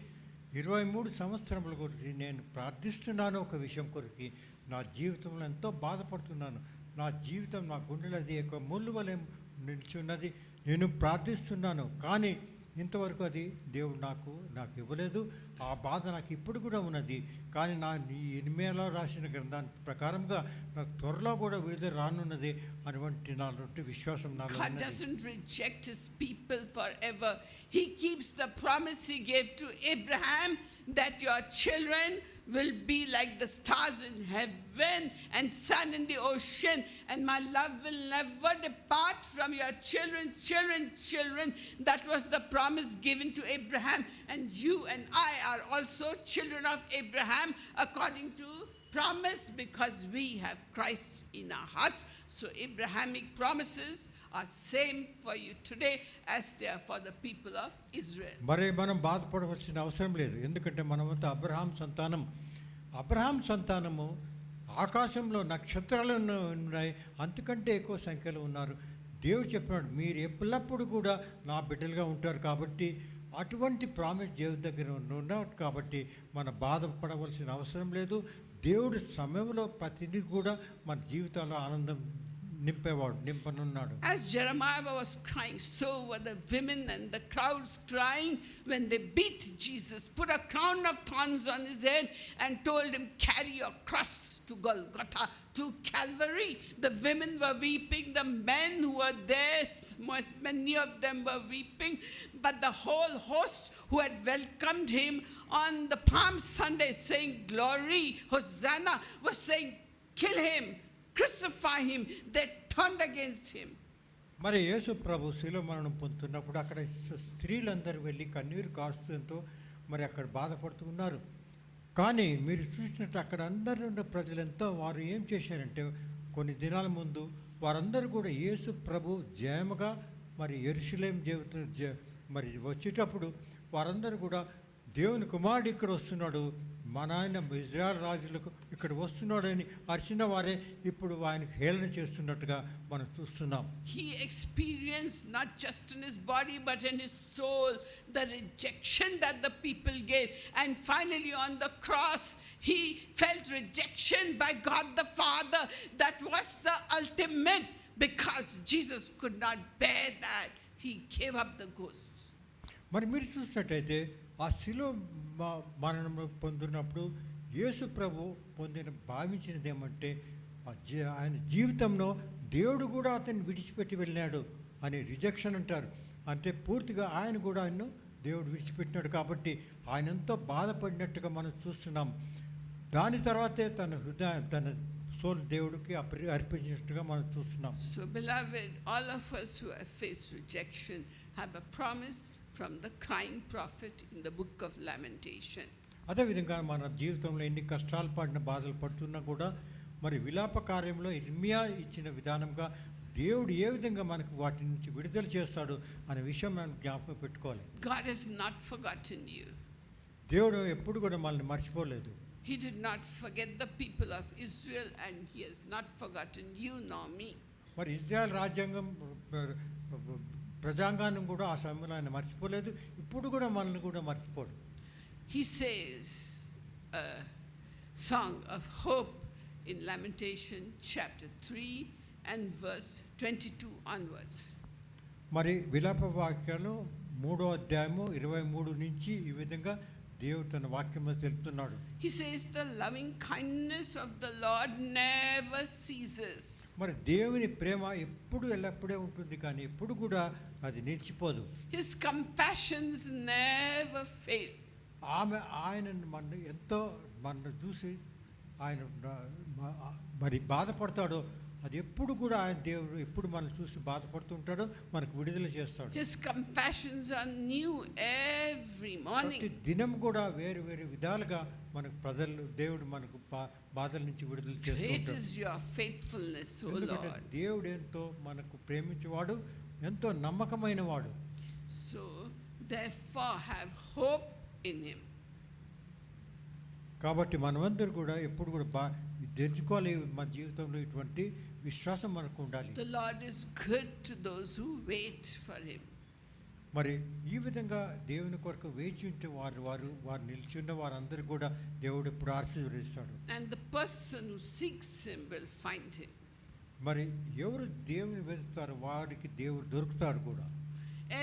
23 సంవత్సరముల కొరకు నేను ప్రార్థిస్తున్నాను ఒక విషయం కొరకు. నా జీవితంలో ఎంతో బాధపడుతున్నాను. నా జీవితం నా గుండెలో అది ఒక ముళ్ళు వలె నిల్చున్నది. నేను ప్రార్థిస్తున్నాను, కానీ ఇంతవరకు అది దేవుడు నాకు ఇవ్వలేదు. ఆ బాధ నాకు ఇప్పుడు కూడా ఉన్నది. కానీ ఈ ఎనిమిదిలో రాసిన గ్రంథాన్ని ప్రకారంగా నాకు త్వరలో కూడా విడుదల రానున్నది అటువంటి నాలో విశ్వాసం నాలో God doesn't reject his people forever. He keeps the promise he gave to Abraham, that your children will be like the stars in heaven and sun in the ocean, and my love will never depart from your children. That was the promise given to Abraham, and you and I are also children of Abraham according to promise because we have Christ in our hearts. So Abrahamic promises are same for you today as they are for the people of Israel. మరి మనం బాధపడవలసిన అవసరం లేదు, ఎందుకంటే మనమంతా Abraham సంతానం. Abraham సంతానము ఆకాశంలో నక్షత్రాలు ఉన్నాయి, అంతకంటే ఎక్కువ సంఖ్యలో ఉన్నారు. దేవుడు చెప్పినాడు, మీరు ఎల్లప్పుడూ కూడా నా బిడ్డలుగా ఉంటారు. కాబట్టి అటువంటి ప్రామిస్ దేవుడి దగ్గర ఉన్నాడు కాబట్టి మన బాధపడవలసిన అవసరం లేదు. దేవుడు సమయంలో ప్రతిదీ కూడా మన జీవితాల్లో ఆనందం నింపనున్నాడు. As Jeremiah was crying, so were the women and the crowds crying when they beat Jesus, put a crown of thorns on his head and told him, carry your cross to Golgotha, to Calvary. The women were weeping, the men who were there, many of them were weeping, but the whole host who had welcomed him on the Palm Sunday saying, glory, Hosanna, was saying, kill him, crucify him. They turned against him. మరి యేసు ప్రభు శిలువ మరణం పొందుతున్నప్పుడు అక్కడ స్త్రీలందరూ వెళ్ళి కన్నీరు కారుస్తూ మరి అక్కడ బాధపడుతూ ఉన్నారు. కానీ మీరు చూసినట్టు అక్కడ అందరూ ఉన్న ప్రజలంతా వారు ఏం చేశారంటే, కొన్ని దినాల ముందు వారందరూ కూడా యేసు ప్రభు జయముగా మరి యెరూషలేము మరి వచ్చేటప్పుడు వారందరూ కూడా దేవుని కుమారుడు ఇక్కడ వస్తున్నాడు, మన ఆయన ఇజ్రాయెల్ రాజులకు ఇక్కడ వస్తున్నాడని అరిచిన వారే ఇప్పుడు ఆయనకు హేళన చేస్తున్నట్టుగా మనం చూస్తున్నాం. He experienced not just in his body but in his soul the rejection that the people gave, and finally on the cross he felt rejection by God the Father. That was the ultimate, because Jesus could not bear that. He gave up the ghost. మరి మీరు చూసినట్టయితే ఆ శిలువ మరణం పొందినప్పుడు యేసు ప్రభు భావించినది ఏమంటే, ఆయన జీవితంలో దేవుడు కూడా అతన్ని విడిచిపెట్టి వెళ్ళినాడు అని రిజెక్షన్ అంటారు. అంటే పూర్తిగా ఆయన కూడా ఆయన్ను దేవుడు విడిచిపెట్టినాడు కాబట్టి ఆయన ఎంతో బాధపడినట్టుగా మనం చూస్తున్నాం. దాని తర్వాతే తన హృదయం తన సోల్ దేవుడికి అర్పించినట్టుగా మనం చూస్తున్నాం. So beloved, all of us who have faced rejection have a promise from the crying prophet in the book of Lamentation. అదేవిధంగా మన జీవితంలో ఎన్ని కష్టాలు పడిన బాధలు పడుతున్నా కూడా మరి విలాప కార్యంలో ఇర్మియా ఇచ్చిన విధానంగా దేవుడు ఏ విధంగా మనకు వాటి నుంచి విడుదల చేస్తాడు అనే విషయం మనం జ్ఞాపకం పెట్టుకోవాలి. God has not forgotten you. దేవుడు ఎప్పుడు కూడా మనల్ని మర్చిపోలేదు. He did not forget the people of Israel, and he has not forgotten you nor me. మరి ఇజ్రాయెల్ రాజ్యాంగం ప్రజాంగాన్ని కూడా ఆ సమయంలో ఆయన మర్చిపోలేదు, ఇప్పుడు కూడా మనల్ని కూడా మర్చిపోడు. He says a song of hope in Lamentation chapter 3 and verse 22 onwards. మరి విలాప వాక్యాలు 3వ అధ్యాయము 23 నుంచి ఈ విధంగా దేవుడు తన వాక్యంలో తెలుపుతున్నాడు. He says the loving kindness of the Lord never ceases. మరి దేవుని ప్రేమ ఎప్పుడు ఎల్లప్పుడే ఉంటుంది, కానీ ఎప్పుడు కూడా అది నిలిచిపోదు. His compassions never fail. ఆయన ఎంతో మన చూసి ఆయన మరి బాధపడతాడో అది ఎప్పుడు కూడా ఆయన దేవుడు ఎప్పుడు మనం చూసి బాధపడుతుంటాడో మనకు విడుదల చేస్తాడు. His compassions are new every morning. ప్రతి దినం కూడా వేరు వేరు విధాలుగా మనకు ప్రజలు దేవుడు మనకు బాధల నుంచి విడుదల చేస్తాడు. Great is your faithfulness, O Lord. దేవుడు ఎంతో మనకు ప్రేమించేవాడు, ఎంతో నమ్మకమైన వాడు. So therefore have hope in him. కాబట్టి మనమందరూ కూడా ఎప్పుడు కూడా తెలుసుకోవాలి, మన జీవితంలో ఇటువంటి విశ్వాసం మనకు ఉండాలి. The Lord is good to those who wait for him. మరి ఈ విధంగా దేవుని కొరకు వేచి ఉంటే వారు నిలిచిన్న వారందరూ కూడా దేవుడు ఎప్పుడు ఆశీర్వదిస్తాడు. And the person who seeks him will find him. మరి ఎవరు దేవుని వెతుకుతారో వారికి దేవుడు దొరుకుతాడు కూడా.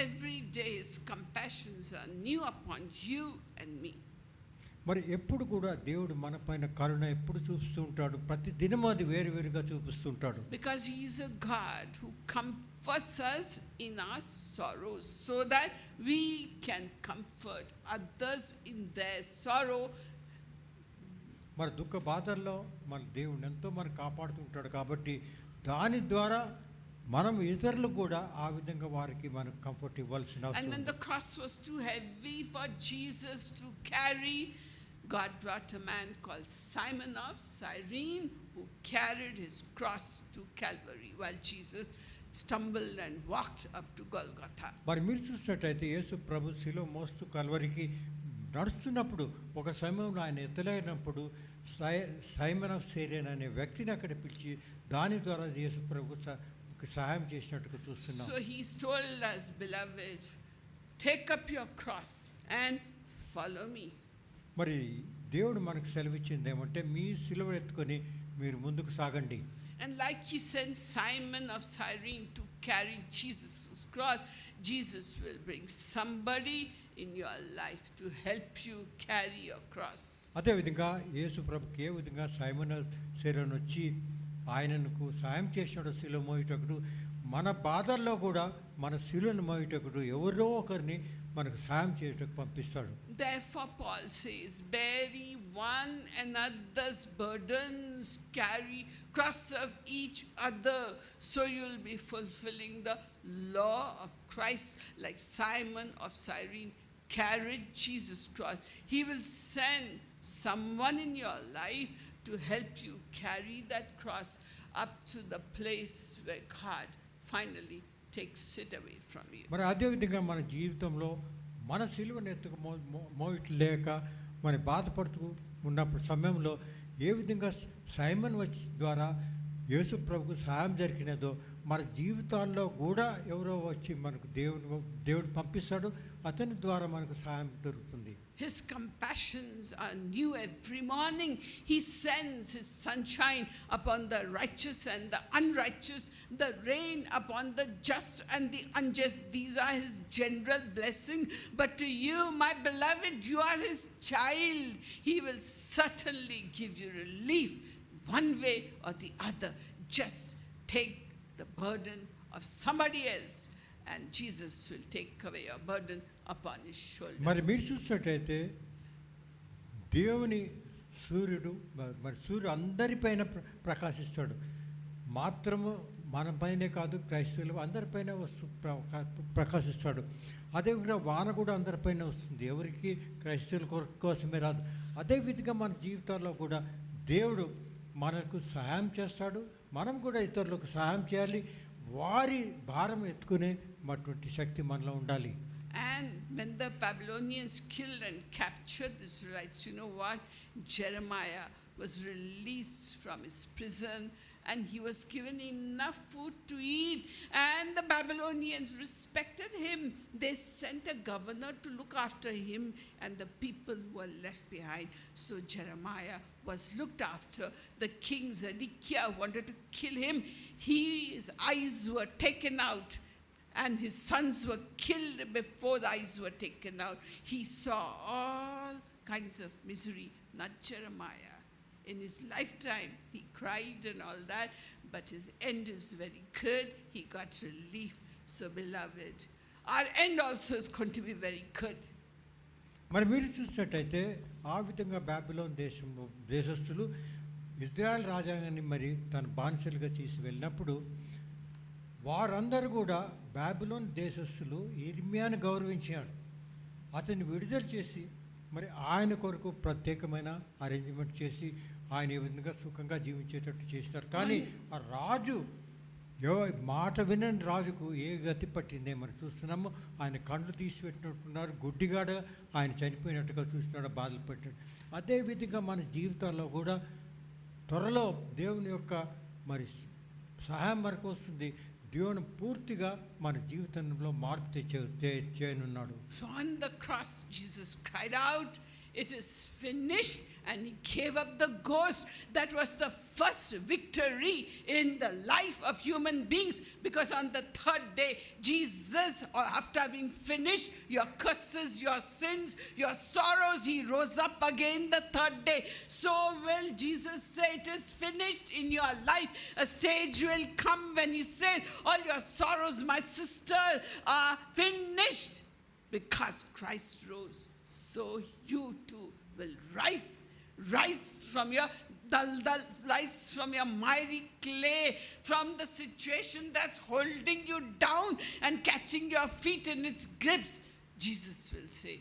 Every day his compassions are new upon you and me. మరి ఎప్పుడు కూడా దేవుడు మన పైన కరుణ ఎప్పుడు చూపిస్తూ ఉంటాడు, ప్రతి దినము అది వేరువేరుగా చూపిస్తుంటాడు. Because he is a God who comforts us in our sorrows so that we can comfort others in their sorrow. మరి దుఃఖ బాధల్లో మన దేవుడు ఎంతో మనకు కాపాడుతుంటాడు కాబట్టి దాని ద్వారా మనం ఇతరులు కూడా ఆ విధంగా వారికి మనకు కంఫర్ట్ ఇవ్వాల్సిన అవసరం. And when the cross was too heavy for Jesus to carry, God brought a man called Simon of Cyrene who carried his cross to Calvary while Jesus stumbled and walked up to Golgotha. మరి మీరు చూసినట్టయితే యేసు ప్రభు శిలువ మోస్తూ కల్వరికి నడుస్తున్నప్పుడు ఒక సమయంలో ఆయన ఎత్తలేనప్పుడు Simon of Syrian అనే వ్యక్తిని అక్కడ పిలిచి దాని ద్వారా యేసు ప్రభు సహాయం చేసినట్టుగా చూస్తున్నాం. So he's told us, beloved, take up your cross and follow me. మరి దేవుడు మనకు సెలవిచ్చింది ఏమంటే మీ సిలువ ఎత్తుకొని మీరు ముందుకు సాగండి. And like he sent Simon of Cyrene to carry Jesus' cross, Jesus will bring somebody in your life to help you carry your cross. అదేవిధంగా యేసు ప్రభుకి ఏ విధంగా సైమన్ సిరియన్ వచ్చి ఆయనకు సాయం చేసినాడు శిలువ మోయుటకుడు, మన బాధల్లో కూడా మన శిలువను మోయుటకుడు ఎవరో ఒకరిని మనకు సాయం చేయటకు పంపిస్తాడు. Therefore Paul says, bear ye one another's burdens, carry cross of each other, so you'll be fulfilling the law of Christ, like Simon of Cyrene carried Jesus' cross. He will send someone in your life to help you carry that cross up to the place where God finally takes it away from you. మరి అదేవిధంగా మన జీవితంలో మన సిలువను ఎత్తుకు మోయట్లేక మరి బాధపడుతూ ఉన్నప్పుడు సమయంలో ఏ విధంగా సైమన్ వచ్చి ద్వారా యేసు ప్రభుకు సహాయం జరిగినదో మన జీవితాల్లో కూడా ఎవరో వచ్చి మనకు దేవుడు పంపిస్తాడు, అతని ద్వారా మనకు సహాయం దొరుకుతుంది. His compassions are new every morning. He sends his sunshine upon the righteous and the unrighteous, the rain upon the just and the unjust. These are his general blessing. But to you, my beloved, you are his child. He will certainly give you relief one way or the other. Just take the burden of somebody else, and Jesus will take away your burden upon his shoulders. మరి మీరు చూసినట్టయితే దేవుని సూర్యుడు మరి సూర్యుడు అందరిపైన ప్రకాశిస్తాడు, మాత్రము మన పైనే కాదు క్రైస్తవులు అందరిపైన ప్రకాశిస్తాడు. అదేవిధంగా వాన కూడా అందరిపైన వస్తుంది, ఎవరికి క్రైస్తవుల కోసమే రాదు. అదేవిధంగా మన జీవితాల్లో కూడా దేవుడు మనకు సహాయం చేస్తాడు, మనం కూడా ఇతరులకు సహాయం చేయాలి, వారి భారం ఎత్తుకునే అటువంటి శక్తి మనలో ఉండాలి. And when the Babylonians killed and captured the Israelites, you know what? Jeremiah was released from his prison and he was given enough food to eat, and the Babylonians respected him. They sent a governor to look after him and the people who were left behind. So Jeremiah was looked after. The king Zedekiah wanted to kill him. His eyes were taken out and his sons were killed before the eyes were taken out. He saw all kinds of misery, not Jeremiah. In his lifetime, he cried and all that, but his end is very good. He got relief. So, beloved, our end also is going to be very good. మరి మీరు చూసినట్టయితే ఆ విధంగా Babylon దేశస్థులు Israel రాజ్యాంగాన్ని మరి తన బానిసలుగా చేసి వెళ్ళినప్పుడు వారందరూ కూడా బాబిలోన్ దేశస్థులు ఇర్మియాను గౌరవించారు, అతన్ని విడుదల చేసి మరి ఆయన కొరకు ప్రత్యేకమైన అరేంజ్మెంట్ చేసి ఆయన ఏ విధంగా సుఖంగా జీవించేటట్టు చేస్తారు. కానీ ఆ రాజు మాట వినని రాజుకు ఏ గతి పట్టిందే మరి చూస్తున్నాము. ఆయన కళ్ళు తీసిపెట్టినట్టున్నారు, గుడ్డిగాడ ఆయన చనిపోయినట్టుగా చూస్తున్నాడు, బాధలు పెట్టాడు. అదేవిధంగా మన జీవితాల్లో కూడా త్వరలో దేవుని యొక్క మరి సహాయం మనకు వస్తుంది. దేవుని పూర్తిగా మన జీవితంలో మార్పు చేయనున్నాడు. So on the cross, Jesus cried out, "It is finished," and he gave up the ghost. That was the first victory in the life of human beings, because on the third day, Jesus, after having finished your curses, your sins, your sorrows, he rose up again the third day. So will Jesus say, "It is finished" in your life? A stage will come when he says, "All your sorrows, my sister, are finished," because Christ rose. So you too will rise from your rise from your miry clay, from the situation that's holding you down and catching your feet in its grips. Jesus will say,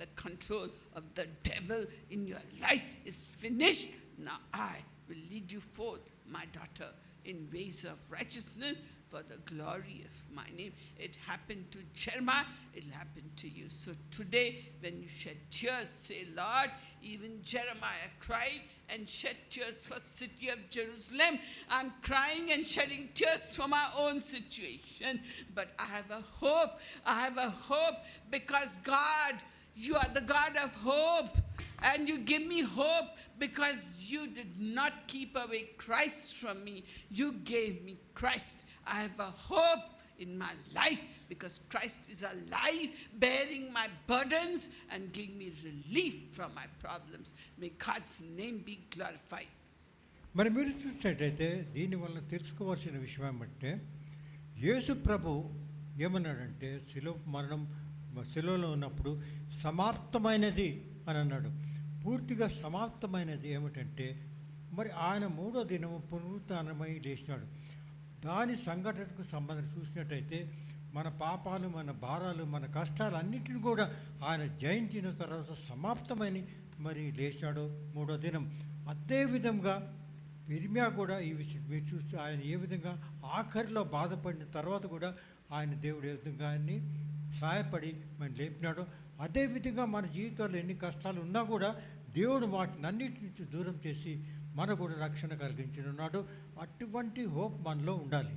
the control of the devil in your life is finished. Now I will lead you forth, my daughter, in ways of righteousness for the glory of my name. It happened to Jeremiah, it'll happen to you. So today, when you shed tears, say, Lord, even Jeremiah cried and shed tears for city of Jerusalem. I'm crying and shedding tears for my own situation. But I have a hope. I have a hope because God, you are the God of hope. And you give me hope because you did not keep away Christ from me. You gave me Christ. I have a hope in my life because Christ is alive, bearing my burdens and giving me relief from my problems. May God's name be glorified. మరి మీరు చూసినట్టయితే దీనివల్ల తెలుసుకోవాల్సిన విషయం ఏమంటే యేసు ప్రభు ఏమన్నాడంటే శిలువలో ఉన్నప్పుడు సమాప్తమైనది అని అన్నాడు. పూర్తిగా సమాప్తమైనది ఏమిటంటే మరి ఆయన 3వ దినము పునరుత్థానమై లేచినాడు. దాని సంఘటనకు సంబంధించి చూసినట్టయితే మన పాపాలు, మన భారాలు, మన కష్టాలు అన్నింటిని కూడా ఆయన జయించిన తర్వాత సమాప్తమని మరి లేచాడు 3వ దినం. అదేవిధంగా ఇర్మియా కూడా ఈ విషయం మీరు చూస్తే ఆయన ఏ విధంగా ఆఖరిలో బాధపడిన తర్వాత కూడా ఆయన దేవుడు ఏ విధంగా ఆయన్ని సహాయపడి మనం లేపినాడు. అదేవిధంగా మన జీవితంలో ఎన్ని కష్టాలు ఉన్నా కూడా దేవుడు వాటిని అన్నిటి నుంచి దూరం చేసి మనకు కూడా రక్షణ కలిగించున్నాడు. అటువంటి హోప్ మనలో ఉండాలి.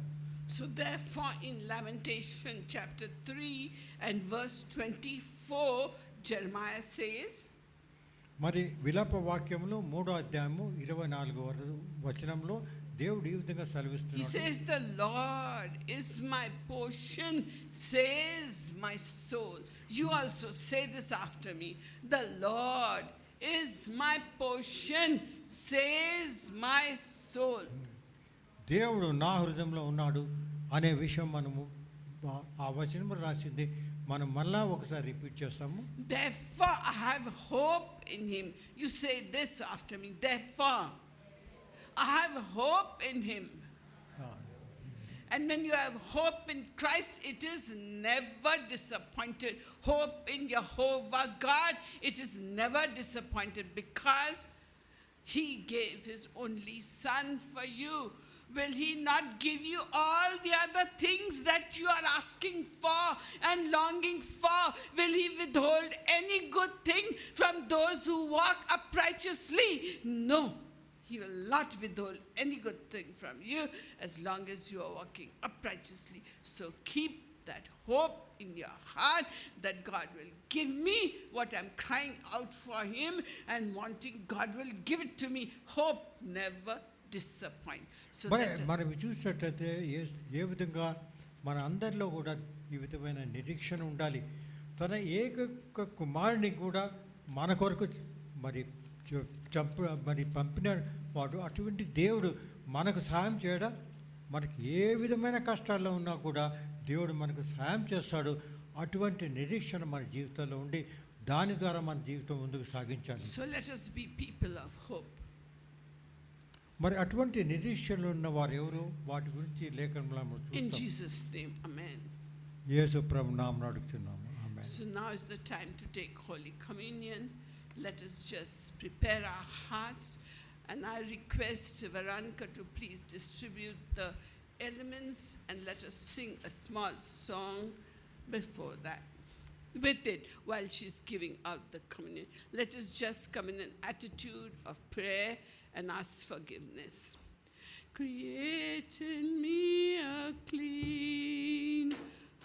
So therefore in Lamentation chapter 3 and verse 24, Jeremiah says, మరి విలాప వాక్యంలో 3వ అధ్యాయము 24వ వచనంలో దేవుడు ఈ విధంగా he సెలవిస్తున్నాడు. says, the Lord is my portion, says my soul. You also say this after me. The Lord is my portion, says my soul. దేవుడు నా హృదయంలో ఉన్నాడు అనే విషయం మనము ఆ వచనంలో రాసింది మనం మళ్ళా ఒకసారి రిపీట్ చేస్తాము. Therefore I have hope in him. You say this after me. Therefore I have hope in him. And when you have hope in Christ, it is never disappointed. Hope in Jehovah God, it is never disappointed because he gave his only son for you. Will he not give you all the other things that you are asking for and longing for? Will he withhold any good thing from those who walk uprightly? No. He will not withhold any good thing from you as long as you are walking uprightly. So keep that hope in your heart that God will give me what I'm crying out for him and wanting God will give it to me. Hope never disappoint. So మనం చూసినట్టయితే ఏ విధంగా మన అందరిలో కూడా ఈ విధమైన నిరీక్షణ ఉండాలి. తన ఏక కుమారుని కూడా మన కొరకు మరి పంపిన వాడు. అటువంటి దేవుడు మనకు సహాయం చేయడా? మనకి ఏ విధమైన కష్టాల్లో ఉన్నా కూడా దేవుడు మనకు సహాయం చేస్తాడు. అటువంటి నిరీక్షణ మన జీవితంలో ఉండి దాని ద్వారా మన జీవితం ముందుకు సాగించాలి. So let us be people of hope. మరి అటువంటి నిరీక్షణలు ఉన్న వారు ఎవరు? వాటి గురించి లేఖనంలో In Jesus' name, amen. యేసు ప్రభు నామమున అడుగుచున్నాము. ఆమేన్. So now is the time to take Holy Communion. Let us just prepare our hearts. And I request Veronica to please distribute the elements and let us sing a small song before that. With it, while she's giving out the communion, let us just come in an attitude of prayer and ask forgiveness. Create in me a clean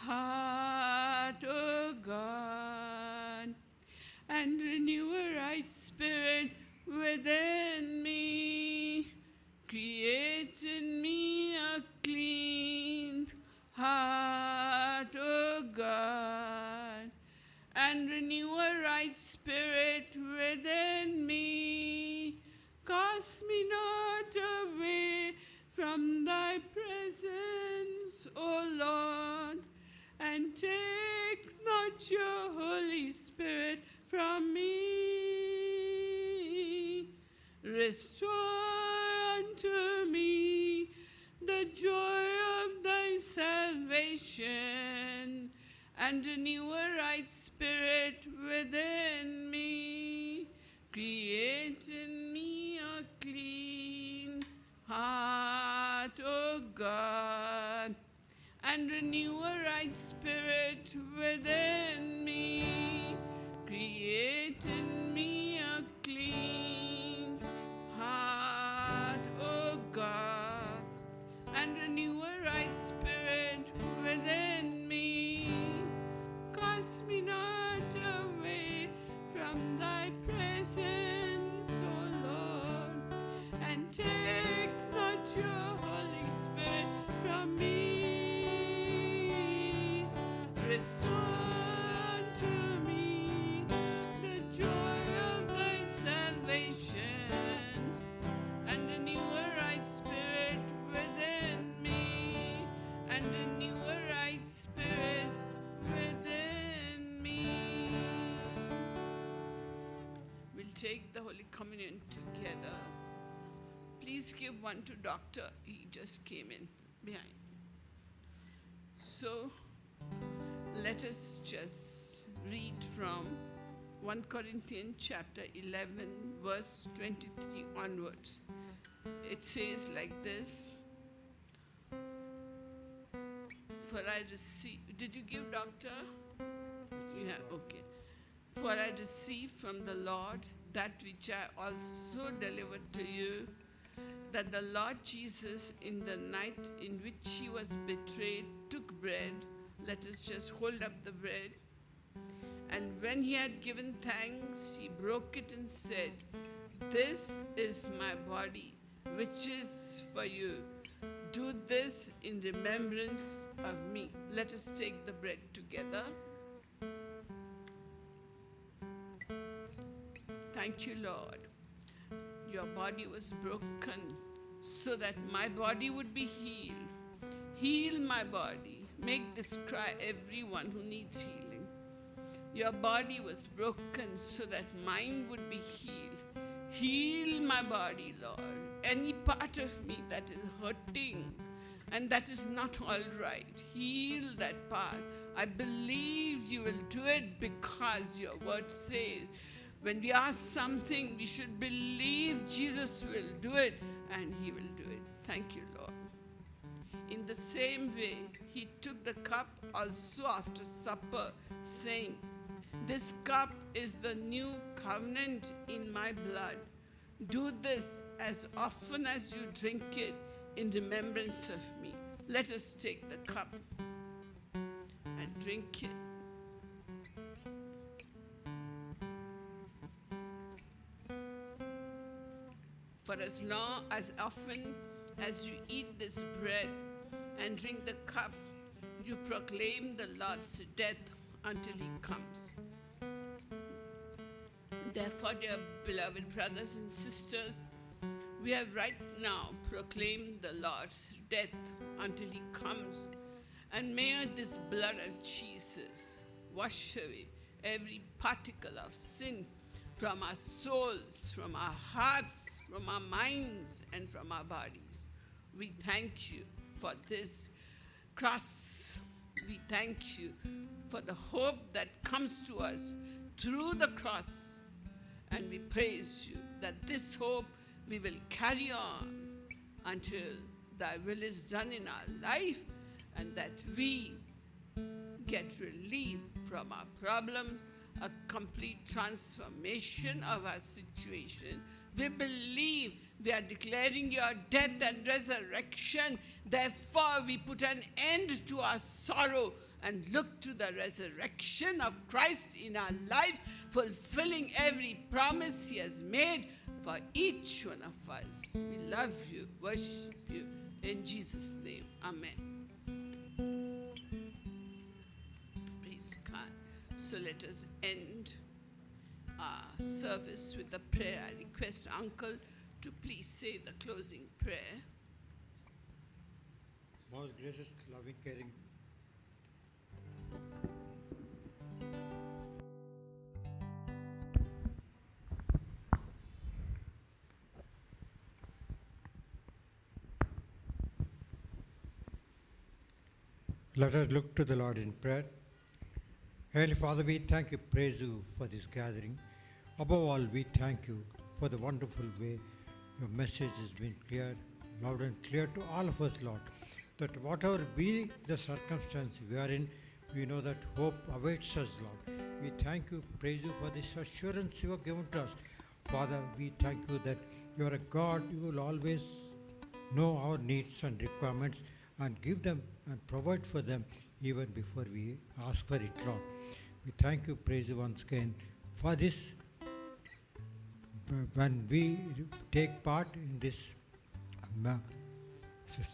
heart, O God, and renew a right spirit within me. Create in me a clean heart, O God, and renew a right spirit within me. Cast me not away from thy presence, O Lord, and take not your Holy Spirit from me. Restore unto me the joy of thy salvation, and renew a right spirit within me. Create in me a clean heart, O God, and renew a right spirit within me. Create in me a clean heart, O God, and renew a right spirit within me. Cast me not away from thy presence, O Lord, and take not your Holy Spirit from me. Restore to me the joy of thy salvation, and renew a right spirit within me, and renew a right spirit within me. We'll take the Holy Communion together. Please give one to Doctor. He just came in behind. So, let us just read from 1 Corinthians chapter 11, verse 23 onwards. It says like this. For I receive, did you give Doctor? You have, okay. For I received from the Lord that which I also delivered to you, that the Lord Jesus, in the night in which he was betrayed, took bread. Let us just hold up the bread. And when he had given thanks, he broke it and said, "This is my body, which is for you. Do this in remembrance of me." Let us take the bread together. Thank you, Lord. Your body was broken so that my body would be healed. Heal my body. Make this cry everyone who needs healing. Your body was broken so that mine would be healed. Heal my body, Lord. Any part of me that is hurting and that is not all right, heal that part. I believe you will do it because your word says when we ask something, we should believe Jesus will do it, and he will do it. Thank you, Lord. In the same way, he took the cup also after supper, saying, "This cup is the new covenant in my blood. Do this as often as you drink it in remembrance of me." Let us take the cup and drink it. For as long as often as you eat this bread and drink the cup, you proclaim the Lord's death until he comes. Therefore, dear beloved brothers and sisters, we have right now proclaimed the Lord's death until he comes. And may this blood of Jesus wash away every particle of sin from our souls, from our hearts, from our minds, and from our bodies. We thank you for this cross. We thank you for the hope that comes to us through the cross. And we praise you that this hope we will carry on until thy will is done in our life, and that we get relief from our problems, a complete transformation of our situation. We believe we are declaring your death and resurrection. Therefore, we put an end to our sorrow and look to the resurrection of Christ in our lives, fulfilling every promise he has made for each one of us. We love you, worship you. In Jesus' name, amen. Praise God. So let us end our service with a prayer. I request Uncle to please say the closing prayer. Most gracious, loving, caring let us look to the Lord in prayer. Heavenly Father, we thank you, praise you for this gathering. Above all, we thank you for the wonderful way your message has been clear, loud and clear to all of us, Lord. That whatever be the circumstance we are in, we know that hope awaits us, Lord. We thank you, praise you for this assurance you have given to us. Father, we thank you that you are a God, you will always know our needs and requirements and give them and provide for them even before we ask for it, Lord. We thank you, praise you once again for this. When we take part in this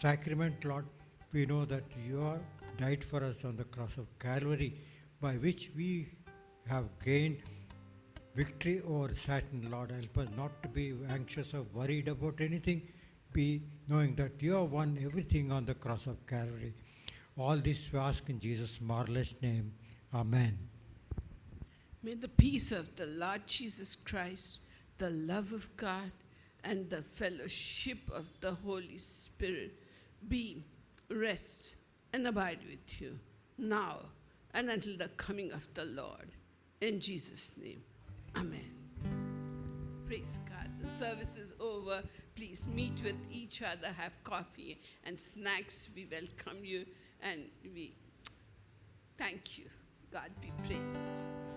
sacrament, Lord, we know that you have died for us on the cross of Calvary, by which we have gained victory over Satan. Lord, help us not to be anxious or worried about anything, be knowing that you have won everything on the cross of Calvary. All this we ask in Jesus' marvelous name. Amen. May the peace of the Lord Jesus Christ, the love of God, and the fellowship of the Holy Spirit be, rest, and abide with you now and until the coming of the Lord. In Jesus' name, amen. Praise God. The service is over. Please meet with each other, have coffee and snacks. We welcome you and we thank you. God be praised.